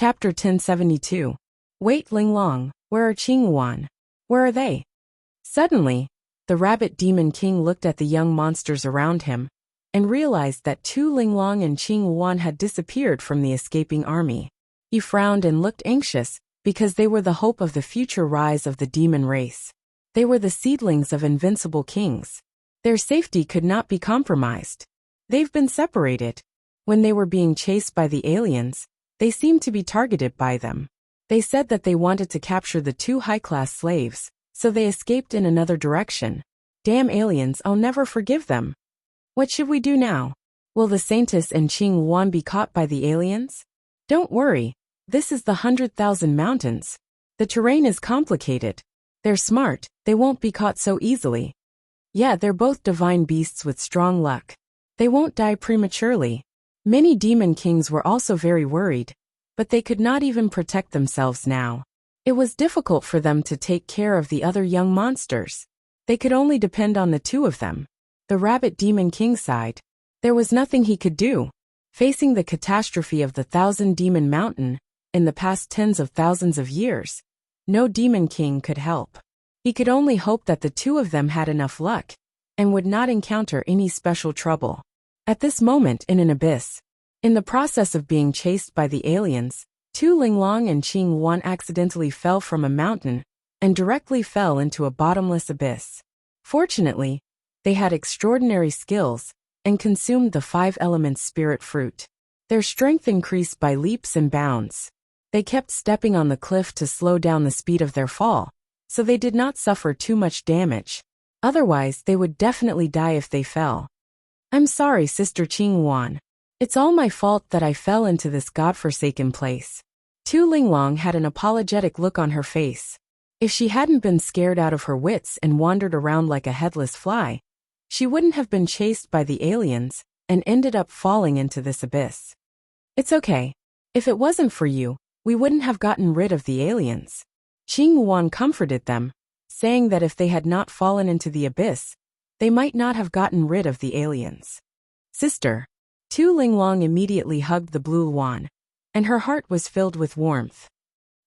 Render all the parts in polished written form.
Chapter 1072. Wait, Linglong, where are Qingyuan? Where are they? Suddenly, the rabbit demon king looked at the young monsters around him and realized that Tu Linglong and Qingyuan had disappeared from the escaping army. He frowned and looked anxious because they were the hope of the future rise of the demon race. They were the seedlings of invincible kings. Their safety could not be compromised. They've been separated. When they were being chased by the aliens, they seemed to be targeted by them. They said that they wanted to capture the two high-class slaves, so they escaped in another direction. Damn aliens, I'll never forgive them. What should we do now? Will the Saintess and Qingyuan be caught by the aliens? Don't worry, this is the 100,000 mountains. The terrain is complicated. They're smart, they won't be caught so easily. Yeah, they're both divine beasts with strong luck. They won't die prematurely. Many demon kings were also very worried, but they could not even protect themselves now. It was difficult for them to take care of the other young monsters. They could only depend on the two of them. The rabbit demon king sighed. There was nothing he could do. Facing the catastrophe of the 1,000 demon mountain, in the past tens of thousands of years, no demon king could help. He could only hope that the two of them had enough luck and would not encounter any special trouble. At this moment in an abyss, in the process of being chased by the aliens, Tu Linglong and Qingyuan accidentally fell from a mountain and directly fell into a bottomless abyss. Fortunately, they had extraordinary skills and consumed the 5 elements spirit fruit. Their strength increased by leaps and bounds. They kept stepping on the cliff to slow down the speed of their fall, so they did not suffer too much damage. Otherwise, they would definitely die if they fell. I'm sorry, Sister Qingyuan. It's all my fault that I fell into this godforsaken place. Tu Linglong had an apologetic look on her face. If she hadn't been scared out of her wits and wandered around like a headless fly, she wouldn't have been chased by the aliens and ended up falling into this abyss. It's okay. If it wasn't for you, we wouldn't have gotten rid of the aliens. Qingyuan comforted them, saying that if they had not fallen into the abyss, they might not have gotten rid of the aliens. Sister. Tu Linglong immediately hugged the blue Luan, and her heart was filled with warmth.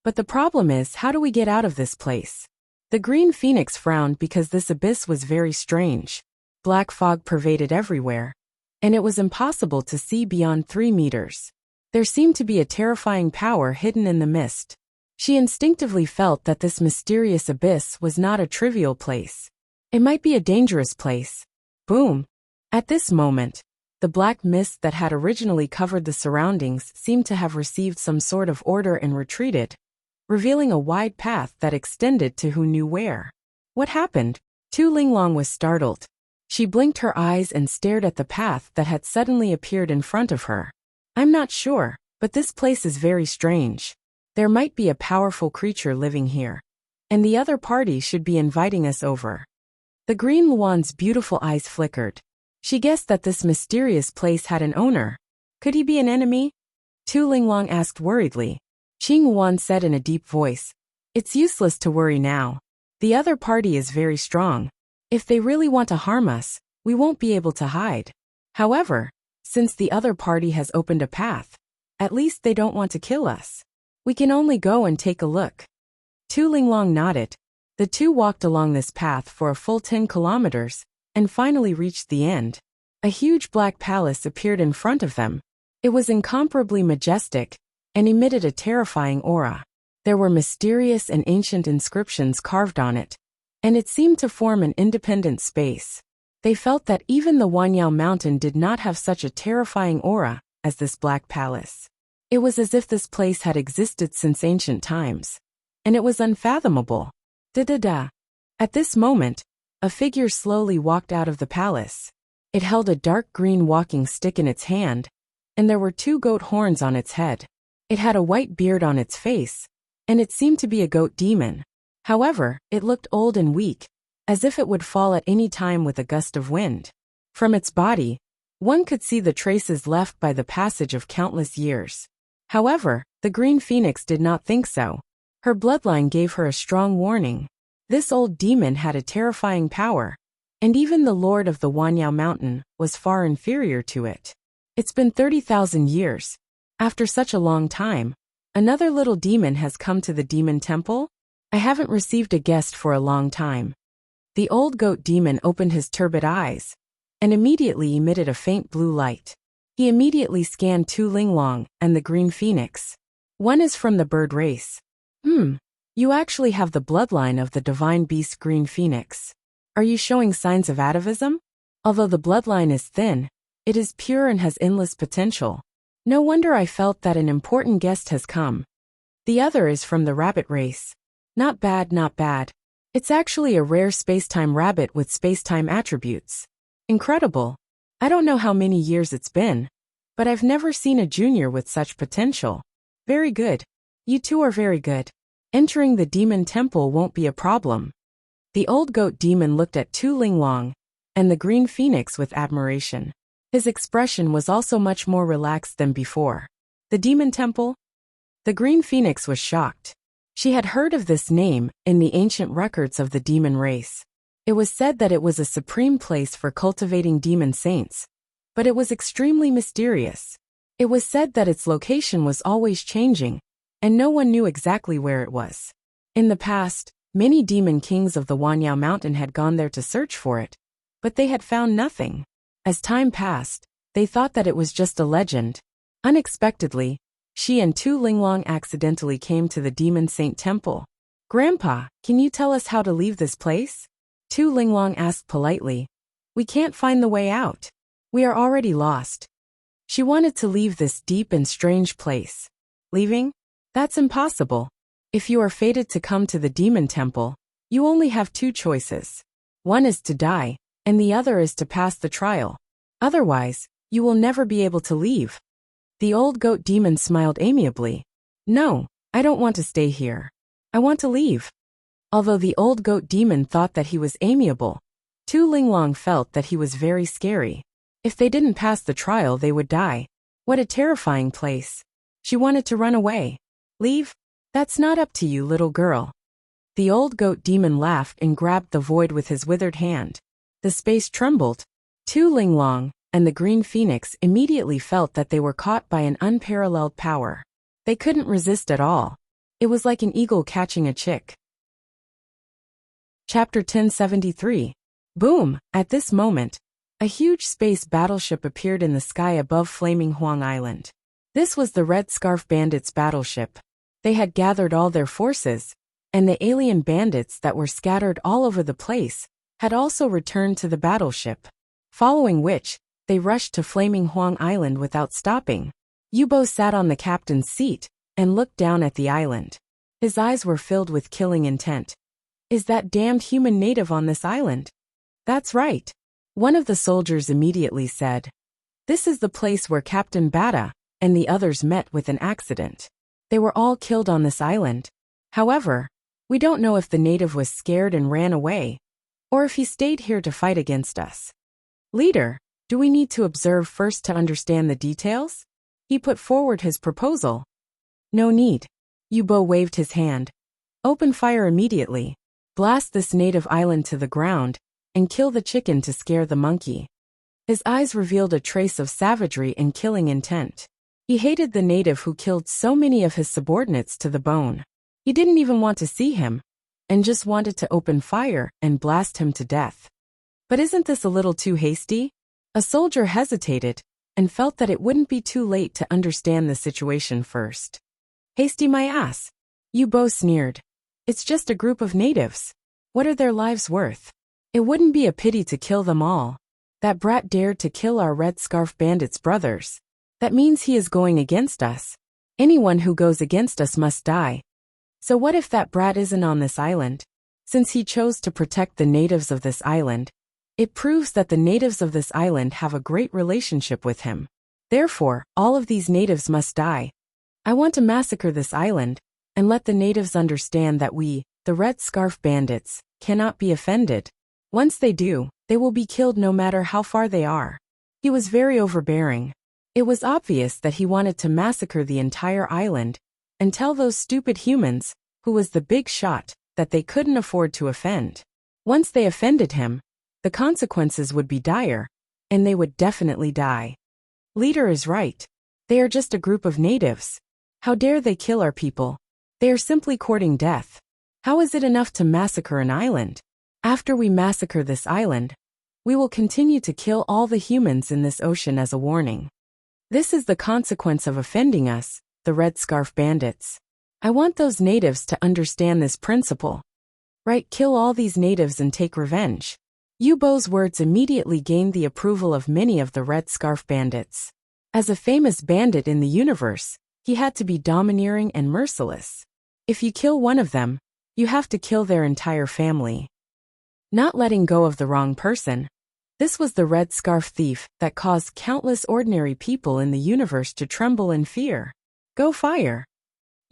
But the problem is, how do we get out of this place? The green phoenix frowned because this abyss was very strange. Black fog pervaded everywhere, and it was impossible to see beyond 3 meters. There seemed to be a terrifying power hidden in the mist. She instinctively felt that this mysterious abyss was not a trivial place. It might be a dangerous place. Boom! At this moment, the black mist that had originally covered the surroundings seemed to have received some sort of order and retreated, revealing a wide path that extended to who knew where. What happened? Tu Linglong was startled. She blinked her eyes and stared at the path that had suddenly appeared in front of her. I'm not sure, but this place is very strange. There might be a powerful creature living here, and the other party should be inviting us over. The green Luan's beautiful eyes flickered. She guessed that this mysterious place had an owner. Could he be an enemy? Tu Linglong asked worriedly. Qingyuan said in a deep voice, It's useless to worry now. The other party is very strong. If they really want to harm us, we won't be able to hide. However, since the other party has opened a path, at least they don't want to kill us. We can only go and take a look. Tu Linglong nodded. The two walked along this path for a full 10 kilometers, and finally reached the end. A huge black palace appeared in front of them. It was incomparably majestic, and emitted a terrifying aura. There were mysterious and ancient inscriptions carved on it, and it seemed to form an independent space. They felt that even the Wanyao mountain did not have such a terrifying aura as this black palace. It was as if this place had existed since ancient times, and it was unfathomable. Da-da-da. At this moment, a figure slowly walked out of the palace. It held a dark green walking stick in its hand, and there were 2 goat horns on its head. It had a white beard on its face, and it seemed to be a goat demon. However, it looked old and weak, as if it would fall at any time with a gust of wind. From its body, one could see the traces left by the passage of countless years. However, the green phoenix did not think so. Her bloodline gave her a strong warning. This old demon had a terrifying power, and even the lord of the Wanyao mountain was far inferior to it. It's been 30,000 years. After such a long time, Another little demon has come to the demon temple? I haven't received a guest for a long time. The old goat demon opened his turbid eyes and immediately emitted a faint blue light. He immediately scanned Tu Linglong and the green phoenix. One is from the bird race. You actually have the bloodline of the divine beast green phoenix. Are you showing signs of atavism? Although the bloodline is thin, it is pure and has endless potential. No wonder I felt that an important guest has come. The other is from the rabbit race. Not bad, not bad. It's actually a rare spacetime rabbit with spacetime attributes. Incredible. I don't know how many years it's been, but I've never seen a junior with such potential. Very good. You two are very good. Entering the demon temple won't be a problem. The old goat demon looked at Tu Linglong and the green phoenix with admiration. His expression was also much more relaxed than before. The demon temple? The green phoenix was shocked. She had heard of this name in the ancient records of the demon race. It was said that it was a supreme place for cultivating demon saints, but it was extremely mysterious. It was said that its location was always changing, and no one knew exactly where it was. In the past, many demon kings of the Wanyao mountain had gone there to search for it, but they had found nothing. As time passed, they thought that it was just a legend. Unexpectedly, she and Tu Linglong accidentally came to the demon saint temple. Grandpa, can you tell us how to leave this place? Tu Linglong asked politely. We can't find the way out. We are already lost. She wanted to leave this deep and strange place. Leaving? That's impossible. If you are fated to come to the demon temple, you only have two choices. One is to die, and the other is to pass the trial. Otherwise, you will never be able to leave. The old goat demon smiled amiably. No, I don't want to stay here. I want to leave. Although the old goat demon thought that he was amiable, Tu Linglong felt that he was very scary. If they didn't pass the trial, they would die. What a terrifying place. She wanted to run away. Leave? That's not up to you, little girl. The old goat demon laughed and grabbed the void with his withered hand. The space trembled. Tu Linglong and the green phoenix immediately felt that they were caught by an unparalleled power. They couldn't resist at all. It was like an eagle catching a chick. Chapter 1073. Boom! At this moment, a huge space battleship appeared in the sky above Flaming Huang Island. This was the Red Scarf Bandits' battleship. They had gathered all their forces, and the alien bandits that were scattered all over the place had also returned to the battleship. Following which, they rushed to Flaming Huang Island without stopping. Yubo sat on the captain's seat and looked down at the island. His eyes were filled with killing intent. Is that damned human native on this island? That's right. One of the soldiers immediately said. This is the place where Captain Bata and the others met with an accident. They were all killed on this island. However, we don't know if the native was scared and ran away, or if he stayed here to fight against us. Leader, do we need to observe first to understand the details? He put forward his proposal. No need. Yubo waved his hand. Open fire immediately. Blast this native island to the ground, and kill the chicken to scare the monkey. His eyes revealed a trace of savagery and killing intent. He hated the native who killed so many of his subordinates to the bone. He didn't even want to see him, and just wanted to open fire and blast him to death. But isn't this a little too hasty? A soldier hesitated, and felt that it wouldn't be too late to understand the situation first. Hasty my ass. Yubo sneered. It's just a group of natives. What are their lives worth? It wouldn't be a pity to kill them all. That brat dared to kill our Red Scarf Bandits' brothers. That means he is going against us. Anyone who goes against us must die. So what if that brat isn't on this island? Since he chose to protect the natives of this island, it proves that the natives of this island have a great relationship with him. Therefore, all of these natives must die. I want to massacre this island, and let the natives understand that we, the Red Scarf Bandits, cannot be offended. Once they do, they will be killed no matter how far they are. He was very overbearing. It was obvious that he wanted to massacre the entire island, and tell those stupid humans, who was the big shot, that they couldn't afford to offend. Once they offended him, the consequences would be dire, and they would definitely die. Leader is right. They are just a group of natives. How dare they kill our people? They are simply courting death. How is it enough to massacre an island? After we massacre this island, we will continue to kill all the humans in this ocean as a warning. This is the consequence of offending us, the Red Scarf Bandits. I want those natives to understand this principle. Right, kill all these natives and take revenge. Yubo's words immediately gained the approval of many of the Red Scarf Bandits. As a famous bandit in the universe, he had to be domineering and merciless. If you kill one of them, you have to kill their entire family. Not letting go of the wrong person. This was the Red Scarf Thief that caused countless ordinary people in the universe to tremble in fear. Go fire.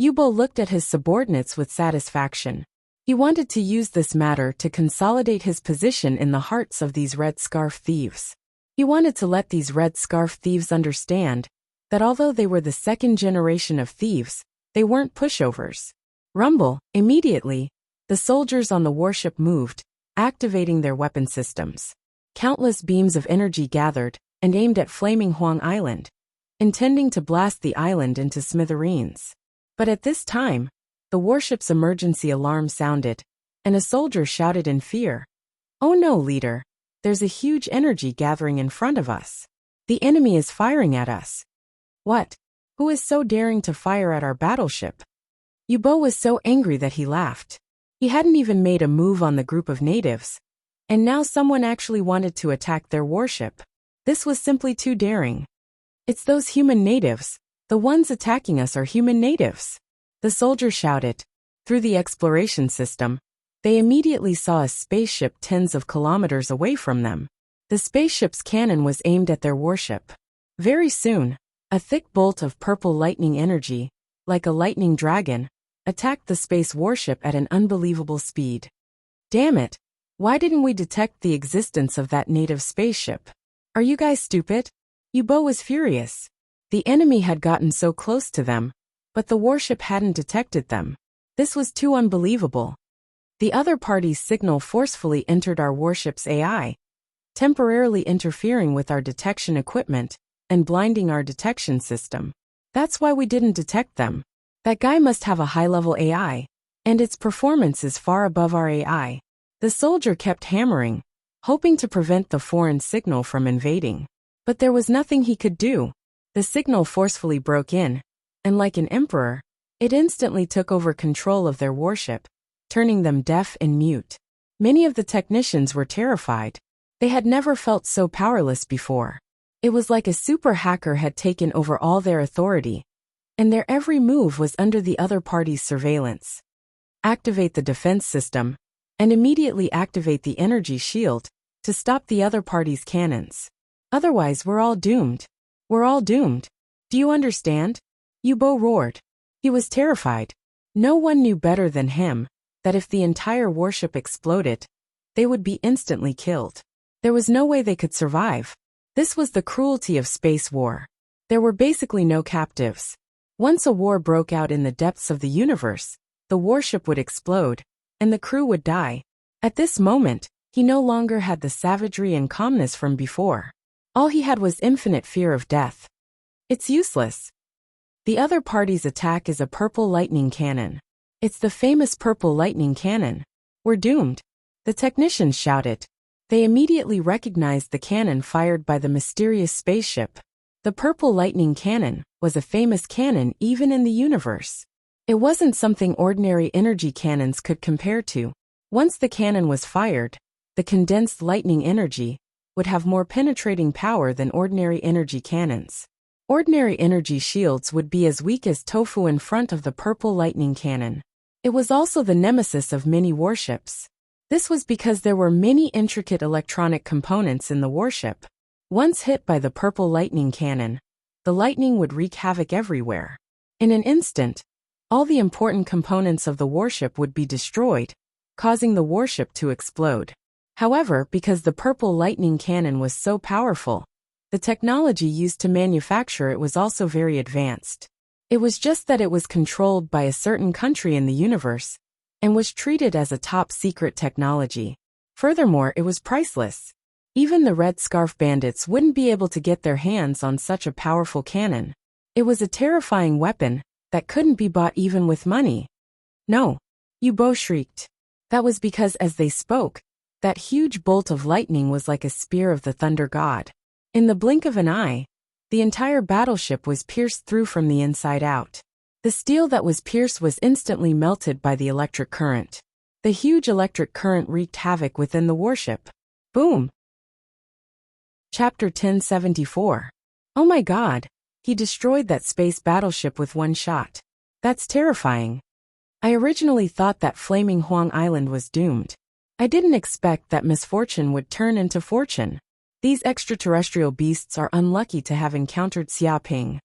Yubo looked at his subordinates with satisfaction. He wanted to use this matter to consolidate his position in the hearts of these Red Scarf Thieves. He wanted to let these Red Scarf Thieves understand that although they were the second generation of thieves, they weren't pushovers. Rumble, immediately, the soldiers on the warship moved, activating their weapon systems. Countless beams of energy gathered and aimed at Flaming Huang Island, intending to blast the island into smithereens. But at this time, the warship's emergency alarm sounded, and a soldier shouted in fear, "Oh no, leader, there's a huge energy gathering in front of us. The enemy is firing at us." "What? Who is so daring to fire at our battleship?" Yubo was so angry that he laughed. He hadn't even made a move on the group of natives, and now someone actually wanted to attack their warship. This was simply too daring. "It's those human natives. The ones attacking us are human natives," the soldier shouted. Through the exploration system, they immediately saw a spaceship tens of kilometers away from them. The spaceship's cannon was aimed at their warship. Very soon, a thick bolt of purple lightning energy, like a lightning dragon, attacked the space warship at an unbelievable speed. Damn it! Why didn't we detect the existence of that native spaceship? Are you guys stupid? Yubo was furious. The enemy had gotten so close to them, but the warship hadn't detected them. This was too unbelievable. The other party's signal forcefully entered our warship's AI, temporarily interfering with our detection equipment and blinding our detection system. That's why we didn't detect them. That guy must have a high-level AI, and its performance is far above our AI. The soldier kept hammering, hoping to prevent the foreign signal from invading. But there was nothing he could do. The signal forcefully broke in, and like an emperor, it instantly took over control of their warship, turning them deaf and mute. Many of the technicians were terrified. They had never felt so powerless before. It was like a super hacker had taken over all their authority, and their every move was under the other party's surveillance. Activate the defense system, and immediately activate the energy shield to stop the other party's cannons. Otherwise, we're all doomed. We're all doomed. Do you understand? Yubo roared. He was terrified. No one knew better than him that if the entire warship exploded, they would be instantly killed. There was no way they could survive. This was the cruelty of space war. There were basically no captives. Once a war broke out in the depths of the universe, the warship would explode, and the crew would die. At this moment, he no longer had the savagery and calmness from before. All he had was infinite fear of death. It's useless. The other party's attack is a purple lightning cannon. It's the famous purple lightning cannon. We're doomed. The technicians shouted. They immediately recognized the cannon fired by the mysterious spaceship. The purple lightning cannon was a famous cannon even in the universe. It wasn't something ordinary energy cannons could compare to. Once the cannon was fired, the condensed lightning energy would have more penetrating power than ordinary energy cannons. Ordinary energy shields would be as weak as tofu in front of the purple lightning cannon. It was also the nemesis of many warships. This was because there were many intricate electronic components in the warship. Once hit by the purple lightning cannon, the lightning would wreak havoc everywhere. In an instant, all the important components of the warship would be destroyed, causing the warship to explode. However, because the purple lightning cannon was so powerful, the technology used to manufacture it was also very advanced. It was just that it was controlled by a certain country in the universe, and was treated as a top-secret technology. Furthermore, it was priceless. Even the Red Scarf Bandits wouldn't be able to get their hands on such a powerful cannon. It was a terrifying weapon that couldn't be bought even with money. No, Yu Bo shrieked. That was because as they spoke, that huge bolt of lightning was like a spear of the thunder god. In the blink of an eye, the entire battleship was pierced through from the inside out. The steel that was pierced was instantly melted by the electric current. The huge electric current wreaked havoc within the warship. Boom! Chapter 1074. Oh my god! He destroyed that space battleship with one shot. That's terrifying. I originally thought that Flaming Huang Island was doomed. I didn't expect that misfortune would turn into fortune. These extraterrestrial beasts are unlucky to have encountered Xia Ping.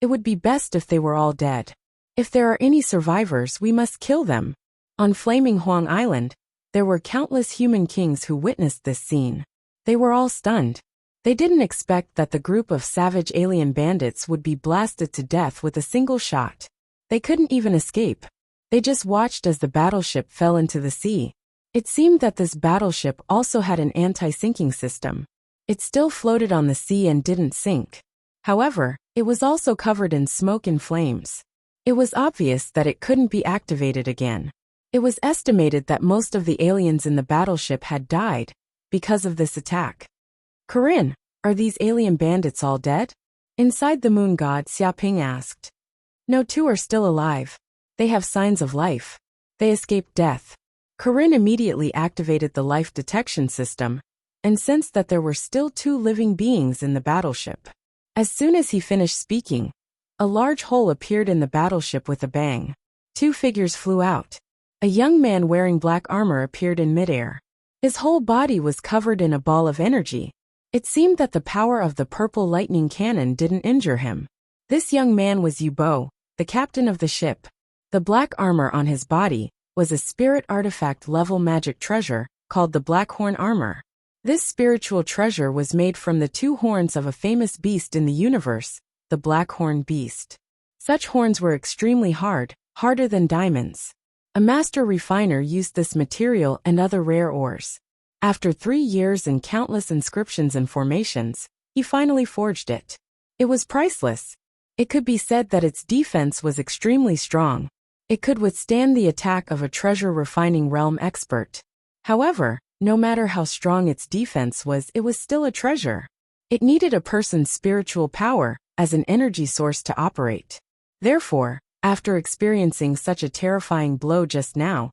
It would be best if they were all dead. If there are any survivors, we must kill them. On Flaming Huang Island, there were countless human kings who witnessed this scene. They were all stunned. They didn't expect that the group of savage alien bandits would be blasted to death with a single shot. They couldn't even escape. They just watched as the battleship fell into the sea. It seemed that this battleship also had an anti-sinking system. It still floated on the sea and didn't sink. However, it was also covered in smoke and flames. It was obvious that it couldn't be activated again. It was estimated that most of the aliens in the battleship had died because of this attack. Corinne, are these alien bandits all dead? Inside the moon god, Xia Ping asked. No, two are still alive. They have signs of life. They escaped death. Corinne immediately activated the life detection system and sensed that there were still two living beings in the battleship. As soon as he finished speaking, a large hole appeared in the battleship with a bang. Two figures flew out. A young man wearing black armor appeared in midair. His whole body was covered in a ball of energy. It seemed that the power of the purple lightning cannon didn't injure him. This young man was Yu Bo, the captain of the ship. The black armor on his body was a spirit artifact level magic treasure called the Black Horn Armor. This spiritual treasure was made from the two horns of a famous beast in the universe, the Black Horn Beast. Such horns were extremely hard, harder than diamonds. A master refiner used this material and other rare ores. After 3 years and countless inscriptions and formations, he finally forged it. It was priceless. It could be said that its defense was extremely strong. It could withstand the attack of a treasure refining realm expert. However, no matter how strong its defense was, it was still a treasure. It needed a person's spiritual power as an energy source to operate. Therefore, after experiencing such a terrifying blow just now,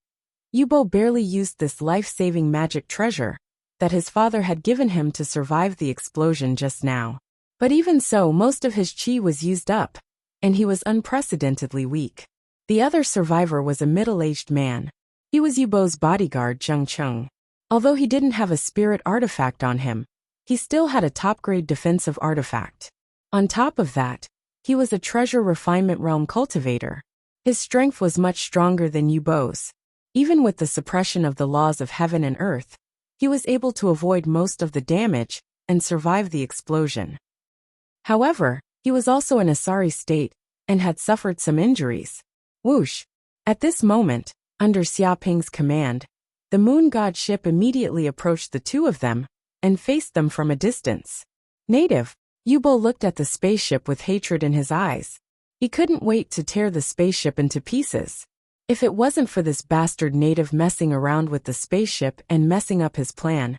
Yu Bo barely used this life-saving magic treasure that his father had given him to survive the explosion just now. But even so, most of his chi was used up, and he was unprecedentedly weak. The other survivor was a middle-aged man. He was Yu Bo's bodyguard, Zheng Cheng. Although he didn't have a spirit artifact on him, he still had a top-grade defensive artifact. On top of that, he was a treasure refinement realm cultivator. His strength was much stronger than Yu Bo's. Even with the suppression of the laws of heaven and earth, he was able to avoid most of the damage and survive the explosion. However, he was also in a sorry state and had suffered some injuries. Whoosh! At this moment, under Xia Ping's command, the moon god ship immediately approached the two of them and faced them from a distance. Native, Yu Bo looked at the spaceship with hatred in his eyes. He couldn't wait to tear the spaceship into pieces. If it wasn't for this bastard native messing around with the spaceship and messing up his plan,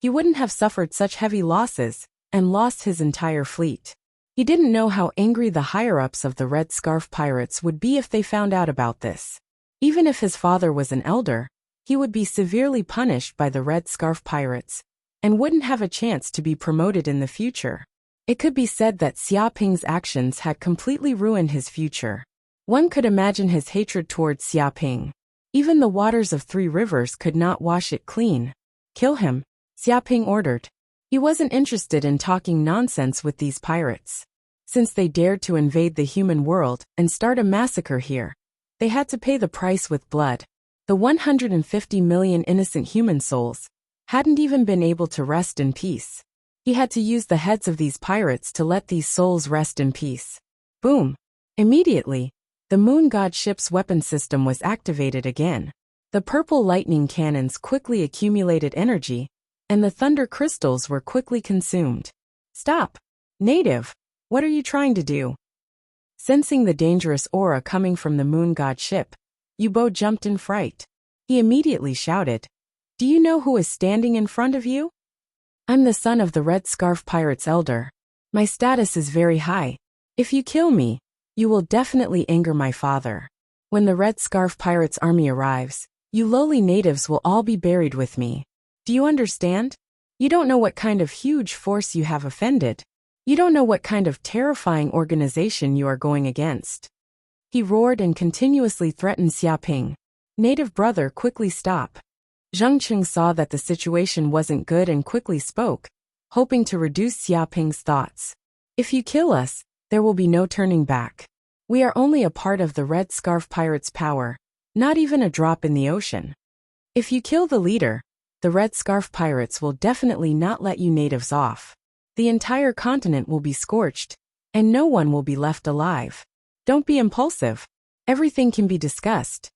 he wouldn't have suffered such heavy losses and lost his entire fleet. He didn't know how angry the higher-ups of the Red Scarf Pirates would be if they found out about this. Even if his father was an elder, he would be severely punished by the Red Scarf Pirates and wouldn't have a chance to be promoted in the future. It could be said that Xia Ping's actions had completely ruined his future. One could imagine his hatred towards Xia Ping. Even the waters of 3 rivers could not wash it clean. Kill him, Xia Ping ordered. He wasn't interested in talking nonsense with these pirates. Since they dared to invade the human world and start a massacre here, they had to pay the price with blood. The 150 million innocent human souls hadn't even been able to rest in peace. He had to use the heads of these pirates to let these souls rest in peace. Boom! Immediately, the moon god ship's weapon system was activated again. The purple lightning cannons quickly accumulated energy, and the thunder crystals were quickly consumed. Stop! Native! What are you trying to do? Sensing the dangerous aura coming from the moon god ship, Yubo jumped in fright. He immediately shouted, "Do you know who is standing in front of you? I'm the son of the Red Scarf Pirate's elder. My status is very high. If you kill me, you will definitely anger my father. When the Red Scarf Pirate's army arrives, you lowly natives will all be buried with me. Do you understand? You don't know what kind of huge force you have offended. You don't know what kind of terrifying organization you are going against." He roared and continuously threatened Xiaoping. "Native brother, quickly stop." Zheng Qing saw that the situation wasn't good and quickly spoke, hoping to reduce Xiaoping's thoughts. "If you kill us, there will be no turning back. We are only a part of the Red Scarf Pirate's power, not even a drop in the ocean. If you kill the leader, the Red Scarf Pirates will definitely not let you natives off. The entire continent will be scorched, and no one will be left alive. Don't be impulsive. Everything can be discussed."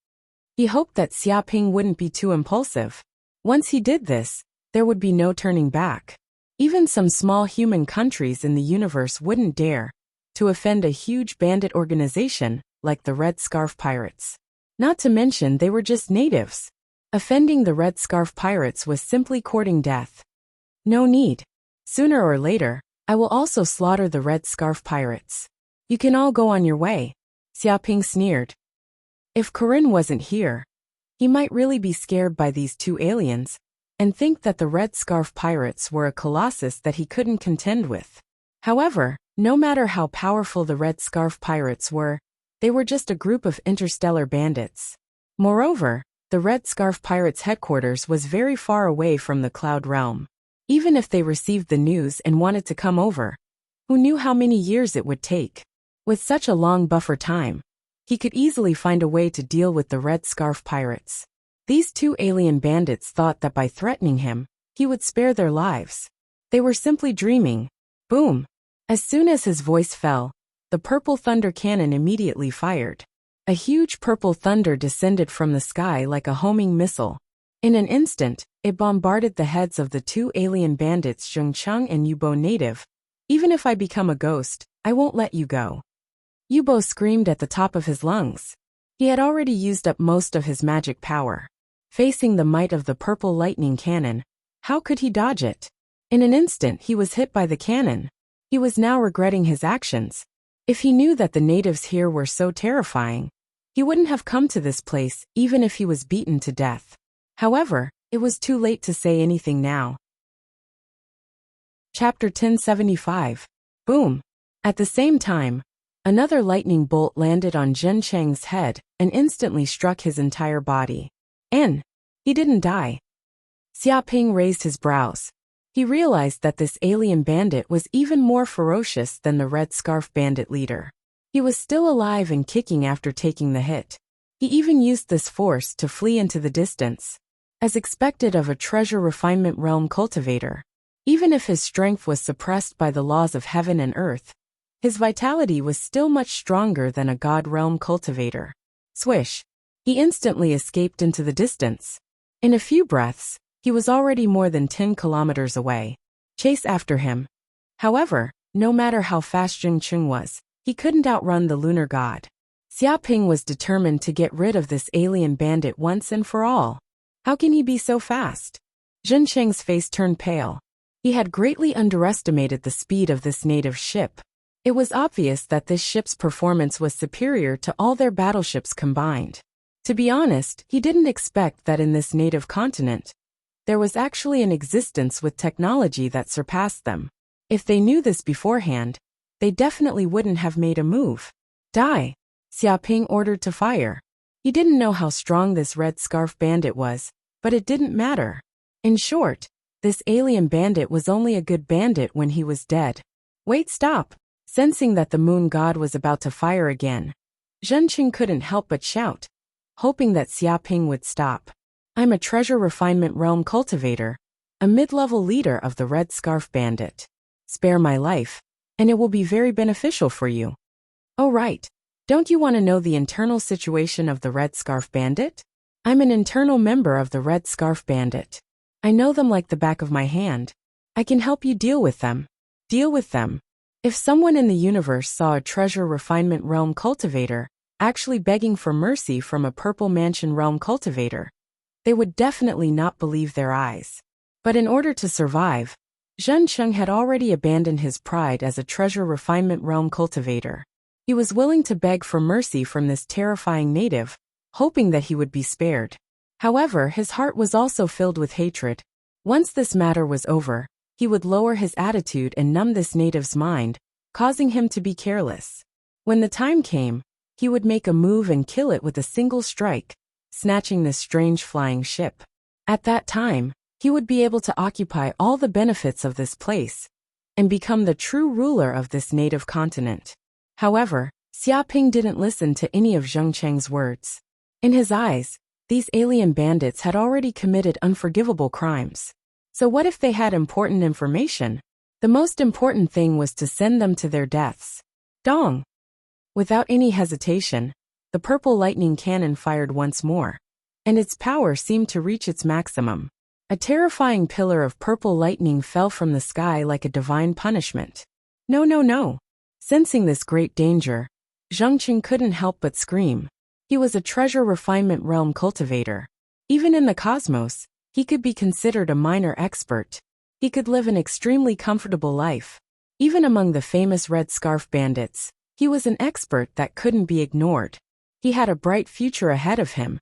He hoped that Xiaoping wouldn't be too impulsive. Once he did this, there would be no turning back. Even some small human countries in the universe wouldn't dare to offend a huge bandit organization like the Red Scarf Pirates. Not to mention they were just natives. Offending the Red Scarf Pirates was simply courting death. No need. Sooner or later, I will also slaughter the Red Scarf Pirates. You can all go on your way, Xiaoping sneered. If Corinne wasn't here, he might really be scared by these two aliens and think that the Red Scarf Pirates were a colossus that he couldn't contend with. However, no matter how powerful the Red Scarf Pirates were, they were just a group of interstellar bandits. Moreover, the Red Scarf Pirates' headquarters was very far away from the Cloud Realm. Even if they received the news and wanted to come over, who knew how many years it would take? With such a long buffer time, he could easily find a way to deal with the Red Scarf Pirates. These two alien bandits thought that by threatening him, he would spare their lives. They were simply dreaming. Boom! As soon as his voice fell, the purple thunder cannon immediately fired. A huge purple thunder descended from the sky like a homing missile. In an instant, it bombarded the heads of the two alien bandits Zheng Cheng and Yubo native. "Even if I become a ghost, I won't let you go." Yubo screamed at the top of his lungs. He had already used up most of his magic power. Facing the might of the purple lightning cannon, how could he dodge it? In an instant he was hit by the cannon. He was now regretting his actions. If he knew that the natives here were so terrifying, he wouldn't have come to this place even if he was beaten to death. However, it was too late to say anything now. Chapter 1075. Boom! At the same time, another lightning bolt landed on Zhen Cheng's head and instantly struck his entire body. And he didn't die. Xiaoping raised his brows. He realized that this alien bandit was even more ferocious than the Red Scarf Bandit leader. He was still alive and kicking after taking the hit. He even used this force to flee into the distance. As expected of a treasure refinement realm cultivator, even if his strength was suppressed by the laws of heaven and earth, his vitality was still much stronger than a god realm cultivator. Swish! He instantly escaped into the distance. In a few breaths, he was already more than 10 kilometers away. Chase after him. However, no matter how fast Zheng Qing was, he couldn't outrun the lunar god. Xiaoping was determined to get rid of this alien bandit once and for all. How can he be so fast? Zhen Cheng's face turned pale. He had greatly underestimated the speed of this native ship. It was obvious that this ship's performance was superior to all their battleships combined. To be honest, he didn't expect that in this native continent, there was actually an existence with technology that surpassed them. If they knew this beforehand, they definitely wouldn't have made a move. Die! Xiaoping ordered to fire. He didn't know how strong this Red Scarf Bandit was, but it didn't matter. In short, this alien bandit was only a good bandit when he was dead. Wait, stop! Sensing that the moon god was about to fire again, Zhen Qing couldn't help but shout, hoping that Xiaoping would stop. I'm a treasure refinement realm cultivator, a mid-level leader of the Red Scarf Bandit. Spare my life, and it will be very beneficial for you. Oh right, don't you want to know the internal situation of the Red Scarf Bandit? I'm an internal member of the Red Scarf Bandit. I know them like the back of my hand. I can help you deal with them. Deal with them. If someone in the universe saw a treasure refinement realm cultivator actually begging for mercy from a purple mansion realm cultivator, they would definitely not believe their eyes. But in order to survive, Zheng Cheng had already abandoned his pride as a treasure refinement realm cultivator. He was willing to beg for mercy from this terrifying native, hoping that he would be spared. However, his heart was also filled with hatred. Once this matter was over, he would lower his attitude and numb this native's mind, causing him to be careless. When the time came, he would make a move and kill it with a single strike, snatching this strange flying ship. At that time, he would be able to occupy all the benefits of this place and become the true ruler of this native continent. However, Xiaoping didn't listen to any of Zheng Cheng's words. In his eyes, these alien bandits had already committed unforgivable crimes. So what if they had important information? The most important thing was to send them to their deaths. Dong! Without any hesitation, the purple lightning cannon fired once more, and its power seemed to reach its maximum. A terrifying pillar of purple lightning fell from the sky like a divine punishment. No, no, no! Sensing this great danger, Zheng Cheng couldn't help but scream. He was a treasure refinement realm cultivator. Even in the cosmos, he could be considered a minor expert. He could live an extremely comfortable life. Even among the famous Red Scarf bandits, he was an expert that couldn't be ignored. He had a bright future ahead of him,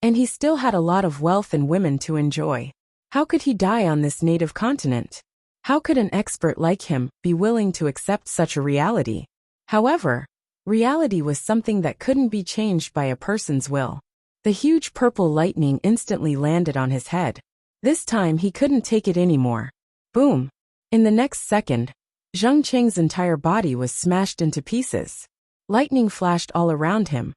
and he still had a lot of wealth and women to enjoy. How could he die on this native continent? How could an expert like him be willing to accept such a reality? However, reality was something that couldn't be changed by a person's will. The huge purple lightning instantly landed on his head. This time he couldn't take it anymore. Boom! In the next second, Zheng Cheng's entire body was smashed into pieces. Lightning flashed all around him,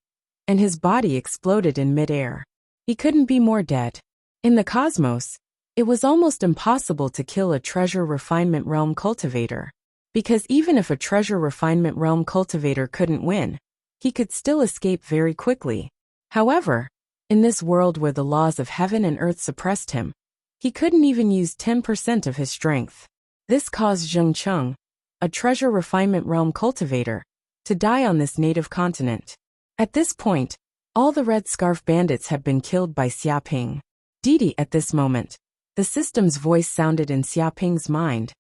and his body exploded in midair. He couldn't be more dead. In the cosmos, it was almost impossible to kill a treasure refinement realm cultivator. Because even if a treasure refinement realm cultivator couldn't win, he could still escape very quickly. However, in this world where the laws of heaven and earth suppressed him, he couldn't even use 10% of his strength. This caused Zheng Cheng, a treasure refinement realm cultivator, to die on this native continent. At this point, all the Red Scarf bandits had been killed by Xiaoping. Didi, at this moment, the system's voice sounded in Xiaoping's mind.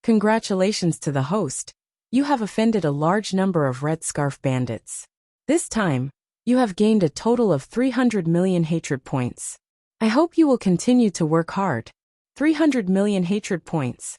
Congratulations to the host. You have offended a large number of Red Scarf bandits. This time, you have gained a total of 300 million hatred points. I hope you will continue to work hard. 300 million hatred points.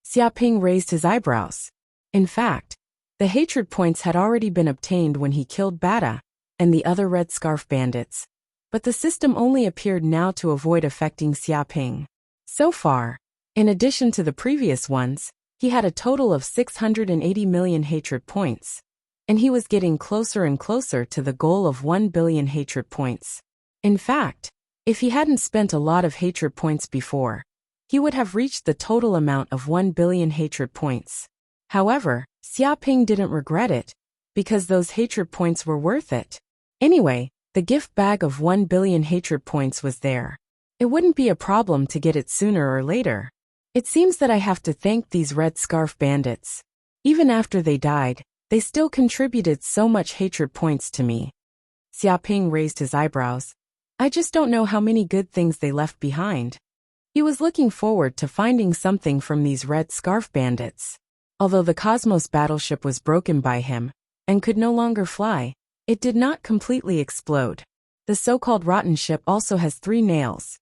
Xiaoping raised his eyebrows. In fact, the hatred points had already been obtained when he killed Bata and the other Red Scarf bandits, but the system only appeared now to avoid affecting Xiaoping. So far, in addition to the previous ones, he had a total of 680 million hatred points, and he was getting closer and closer to the goal of 1 billion hatred points. In fact, if he hadn't spent a lot of hatred points before, he would have reached the total amount of 1 billion hatred points. However, Xiaoping didn't regret it, because those hatred points were worth it. Anyway, the gift bag of 1 billion hatred points was there. It wouldn't be a problem to get it sooner or later. It seems that I have to thank these Red Scarf bandits. Even after they died, they still contributed so much hatred points to me. Xiaoping raised his eyebrows. I just don't know how many good things they left behind. He was looking forward to finding something from these Red Scarf bandits. Although the Cosmos battleship was broken by him and could no longer fly, it did not completely explode. The so-called rotten ship also has 3 nails.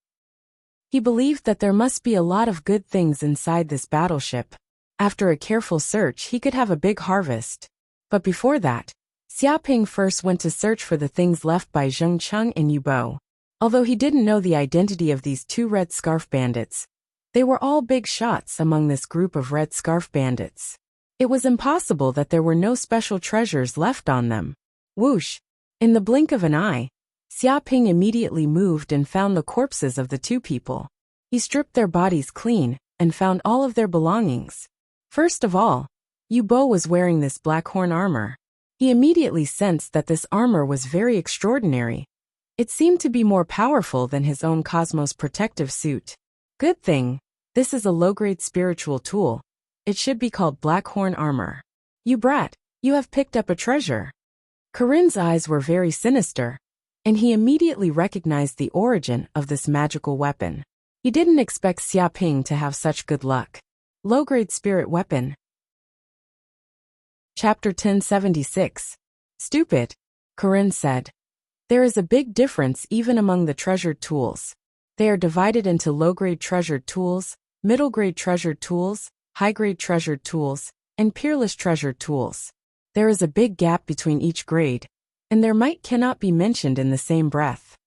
He believed that there must be a lot of good things inside this battleship. After a careful search, he could have a big harvest. But before that, Xiaoping first went to search for the things left by Zheng Cheng and Yu Bo. Although he didn't know the identity of these 2 Red Scarf bandits, they were all big shots among this group of Red Scarf bandits. It was impossible that there were no special treasures left on them. Whoosh! In the blink of an eye, Xiaoping immediately moved and found the corpses of the 2 people. He stripped their bodies clean and found all of their belongings. First of all, Yu Bo was wearing this black horn armor. He immediately sensed that this armor was very extraordinary. It seemed to be more powerful than his own Cosmos protective suit. Good thing, this is a low-grade spiritual tool. it should be called black horn armor. You brat, you have picked up a treasure. Corinne's eyes were very sinister, and he immediately recognized the origin of this magical weapon. He didn't expect Xia Ping to have such good luck. Low-grade spirit weapon. Chapter 1076. Stupid, Corinne said. There is a big difference even among the treasured tools. They are divided into low-grade treasured tools, middle-grade treasured tools, high-grade treasured tools, and peerless treasured tools. There is a big gap between each grade, and their might cannot be mentioned in the same breath.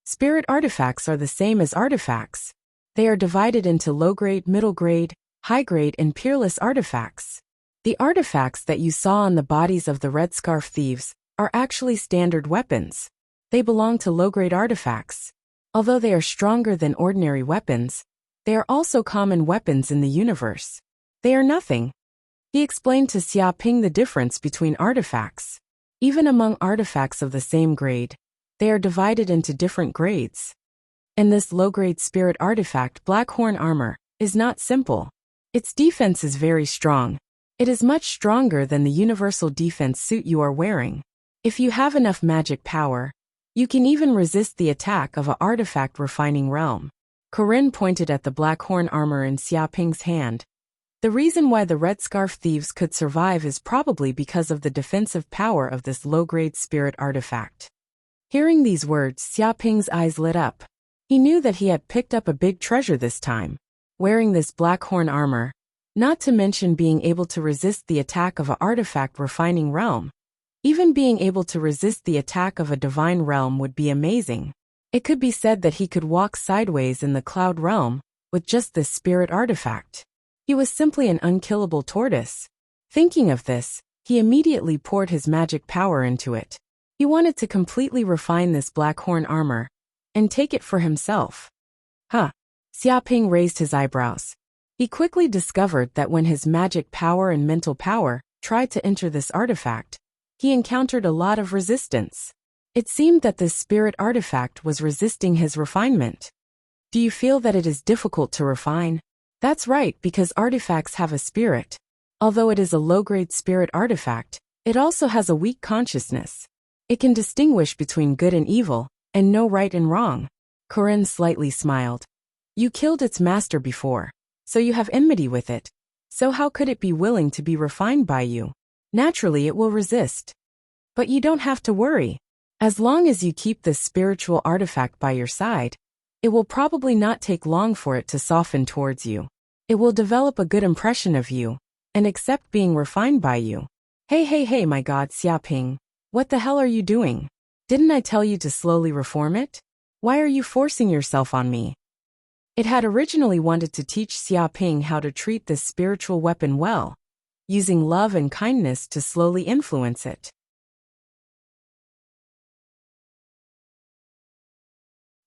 Spirit artifacts are the same as artifacts. They are divided into low-grade, middle-grade, high-grade, and peerless artifacts. The artifacts that you saw on the bodies of the Red Scarf thieves are actually standard weapons. They belong to low-grade artifacts. Although they are stronger than ordinary weapons, they are also common weapons in the universe. They are nothing. He explained to Xia Ping the difference between artifacts. Even among artifacts of the same grade, they are divided into different grades. And this low-grade spirit artifact, Black Horn Armor, is not simple. Its defense is very strong. It is much stronger than the universal defense suit you are wearing. If you have enough magic power, you can even resist the attack of an artifact refining realm. Corinne pointed at the Black Horn Armor in Xia Ping's hand. The reason why the Red Scarf thieves could survive is probably because of the defensive power of this low-grade spirit artifact. Hearing these words, Xia Ping's eyes lit up. He knew that he had picked up a big treasure this time. Wearing this Black Horn Armor, not to mention being able to resist the attack of an artifact refining realm. Even being able to resist the attack of a divine realm would be amazing. It could be said that he could walk sideways in the cloud realm with just this spirit artifact. He was simply an unkillable tortoise. Thinking of this, he immediately poured his magic power into it. He wanted to completely refine this Black Horn Armor and take it for himself. Huh. Xia Ping raised his eyebrows. He quickly discovered that when his magic power and mental power tried to enter this artifact, he encountered a lot of resistance. It seemed that this spirit artifact was resisting his refinement. Do you feel that it is difficult to refine? That's right, because artifacts have a spirit. Although it is a low-grade spirit artifact, it also has a weak consciousness. It can distinguish between good and evil, and know right and wrong. Corinne slightly smiled. You killed its master before, so you have enmity with it. So how could it be willing to be refined by you? Naturally it will resist. But you don't have to worry. As long as you keep this spiritual artifact by your side, it will probably not take long for it to soften towards you. It will develop a good impression of you, and accept being refined by you. Hey my god, Xia Ping, what the hell are you doing? Didn't I tell you to slowly reform it? Why are you forcing yourself on me? It had originally wanted to teach Xia Ping how to treat this spiritual weapon well, using love and kindness to slowly influence it.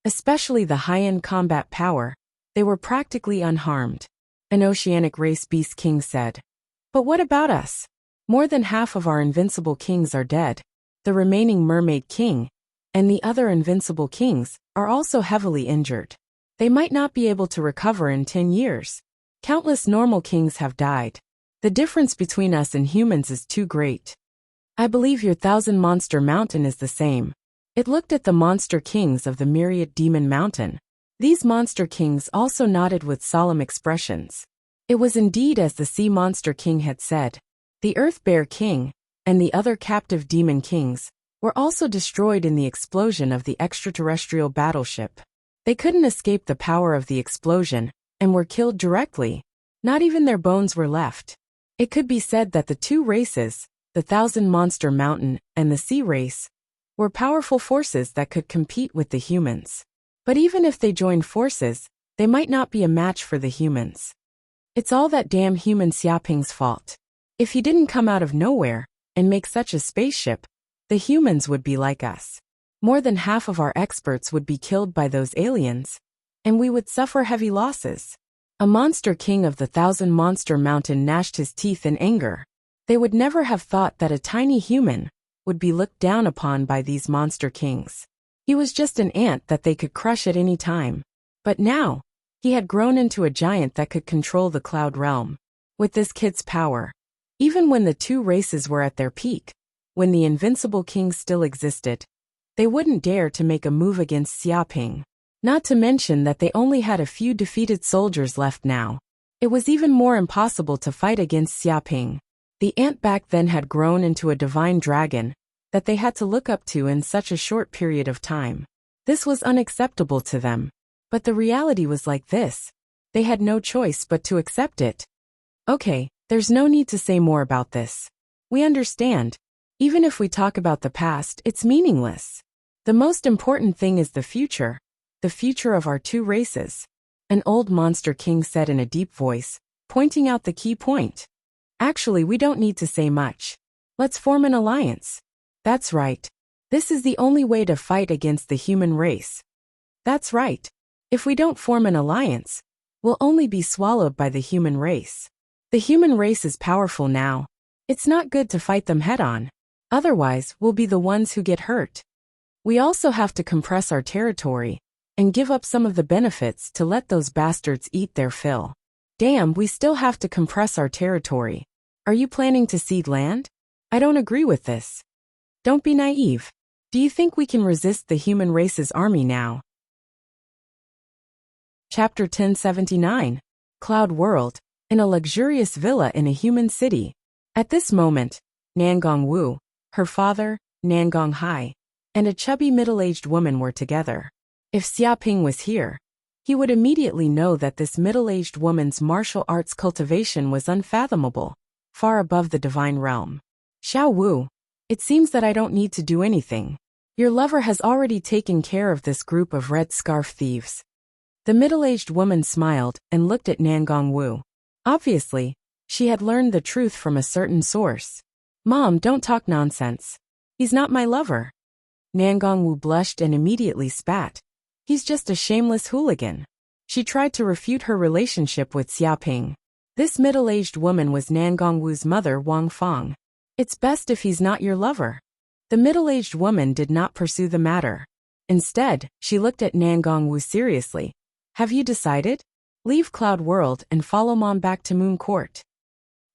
Especially the high-end combat power, they were practically unharmed. An oceanic race beast king said. But what about us? More than half of our invincible kings are dead. The remaining mermaid king, and the other invincible kings, are also heavily injured. They might not be able to recover in 10 years. Countless normal kings have died. The difference between us and humans is too great. I believe your 1,000-monster mountain is the same. It looked at the monster kings of the myriad demon mountain. These monster kings also nodded with solemn expressions. It was indeed as the sea monster king had said. The earth bear king, and the other captive demon kings, were also destroyed in the explosion of the extraterrestrial battleship. They couldn't escape the power of the explosion, and were killed directly. Not even their bones were left. It could be said that the two races, the 1,000-monster mountain and the sea race, were powerful forces that could compete with the humans. But even if they joined forces, they might not be a match for the humans. It's all that damn human Xia Ping's fault. If he didn't come out of nowhere and make such a spaceship, the humans would be like us. More than half of our experts would be killed by those aliens, and we would suffer heavy losses. A monster king of the 1,000-monster mountain gnashed his teeth in anger. They would never have thought that a tiny human would be looked down upon by these monster kings. He was just an ant that they could crush at any time. But now, he had grown into a giant that could control the cloud realm. With this kid's power, even when the two races were at their peak, when the invincible king still existed, they wouldn't dare to make a move against Xiaoping. Not to mention that they only had a few defeated soldiers left now. It was even more impossible to fight against Xiaoping. The ant back then had grown into a divine dragon that they had to look up to in such a short period of time. This was unacceptable to them. But the reality was like this. They had no choice but to accept it. Okay, there's no need to say more about this. We understand. Even if we talk about the past, it's meaningless. The most important thing is the future of our two races. An old monster king said in a deep voice, pointing out the key point. Actually, we don't need to say much. Let's form an alliance. That's right. This is the only way to fight against the human race. That's right. If we don't form an alliance, we'll only be swallowed by the human race. The human race is powerful now. It's not good to fight them head-on. Otherwise, we'll be the ones who get hurt. We also have to compress our territory and give up some of the benefits to let those bastards eat their fill. Damn, we still have to compress our territory. Are you planning to cede land? I don't agree with this. Don't be naive. Do you think we can resist the human race's army now? Chapter 1079. Cloud World. In a luxurious villa in a human city. At this moment, Nangong Wu, her father, Nangong Hai, and a chubby middle-aged woman were together. If Xiaoping was here, he would immediately know that this middle-aged woman's martial arts cultivation was unfathomable, far above the divine realm. Xiao Wu, it seems that I don't need to do anything. Your lover has already taken care of this group of red scarf thieves. The middle-aged woman smiled and looked at Nangong Wu. Obviously, she had learned the truth from a certain source. Mom, don't talk nonsense. He's not my lover. Nangong Wu blushed and immediately spat. He's just a shameless hooligan. She tried to refute her relationship with Xiaoping. This middle-aged woman was Nangong Wu's mother, Wang Fang. It's best if he's not your lover. The middle-aged woman did not pursue the matter. Instead, she looked at Nangong Wu seriously. Have you decided? Leave Cloud World and follow Mom back to Moon Court.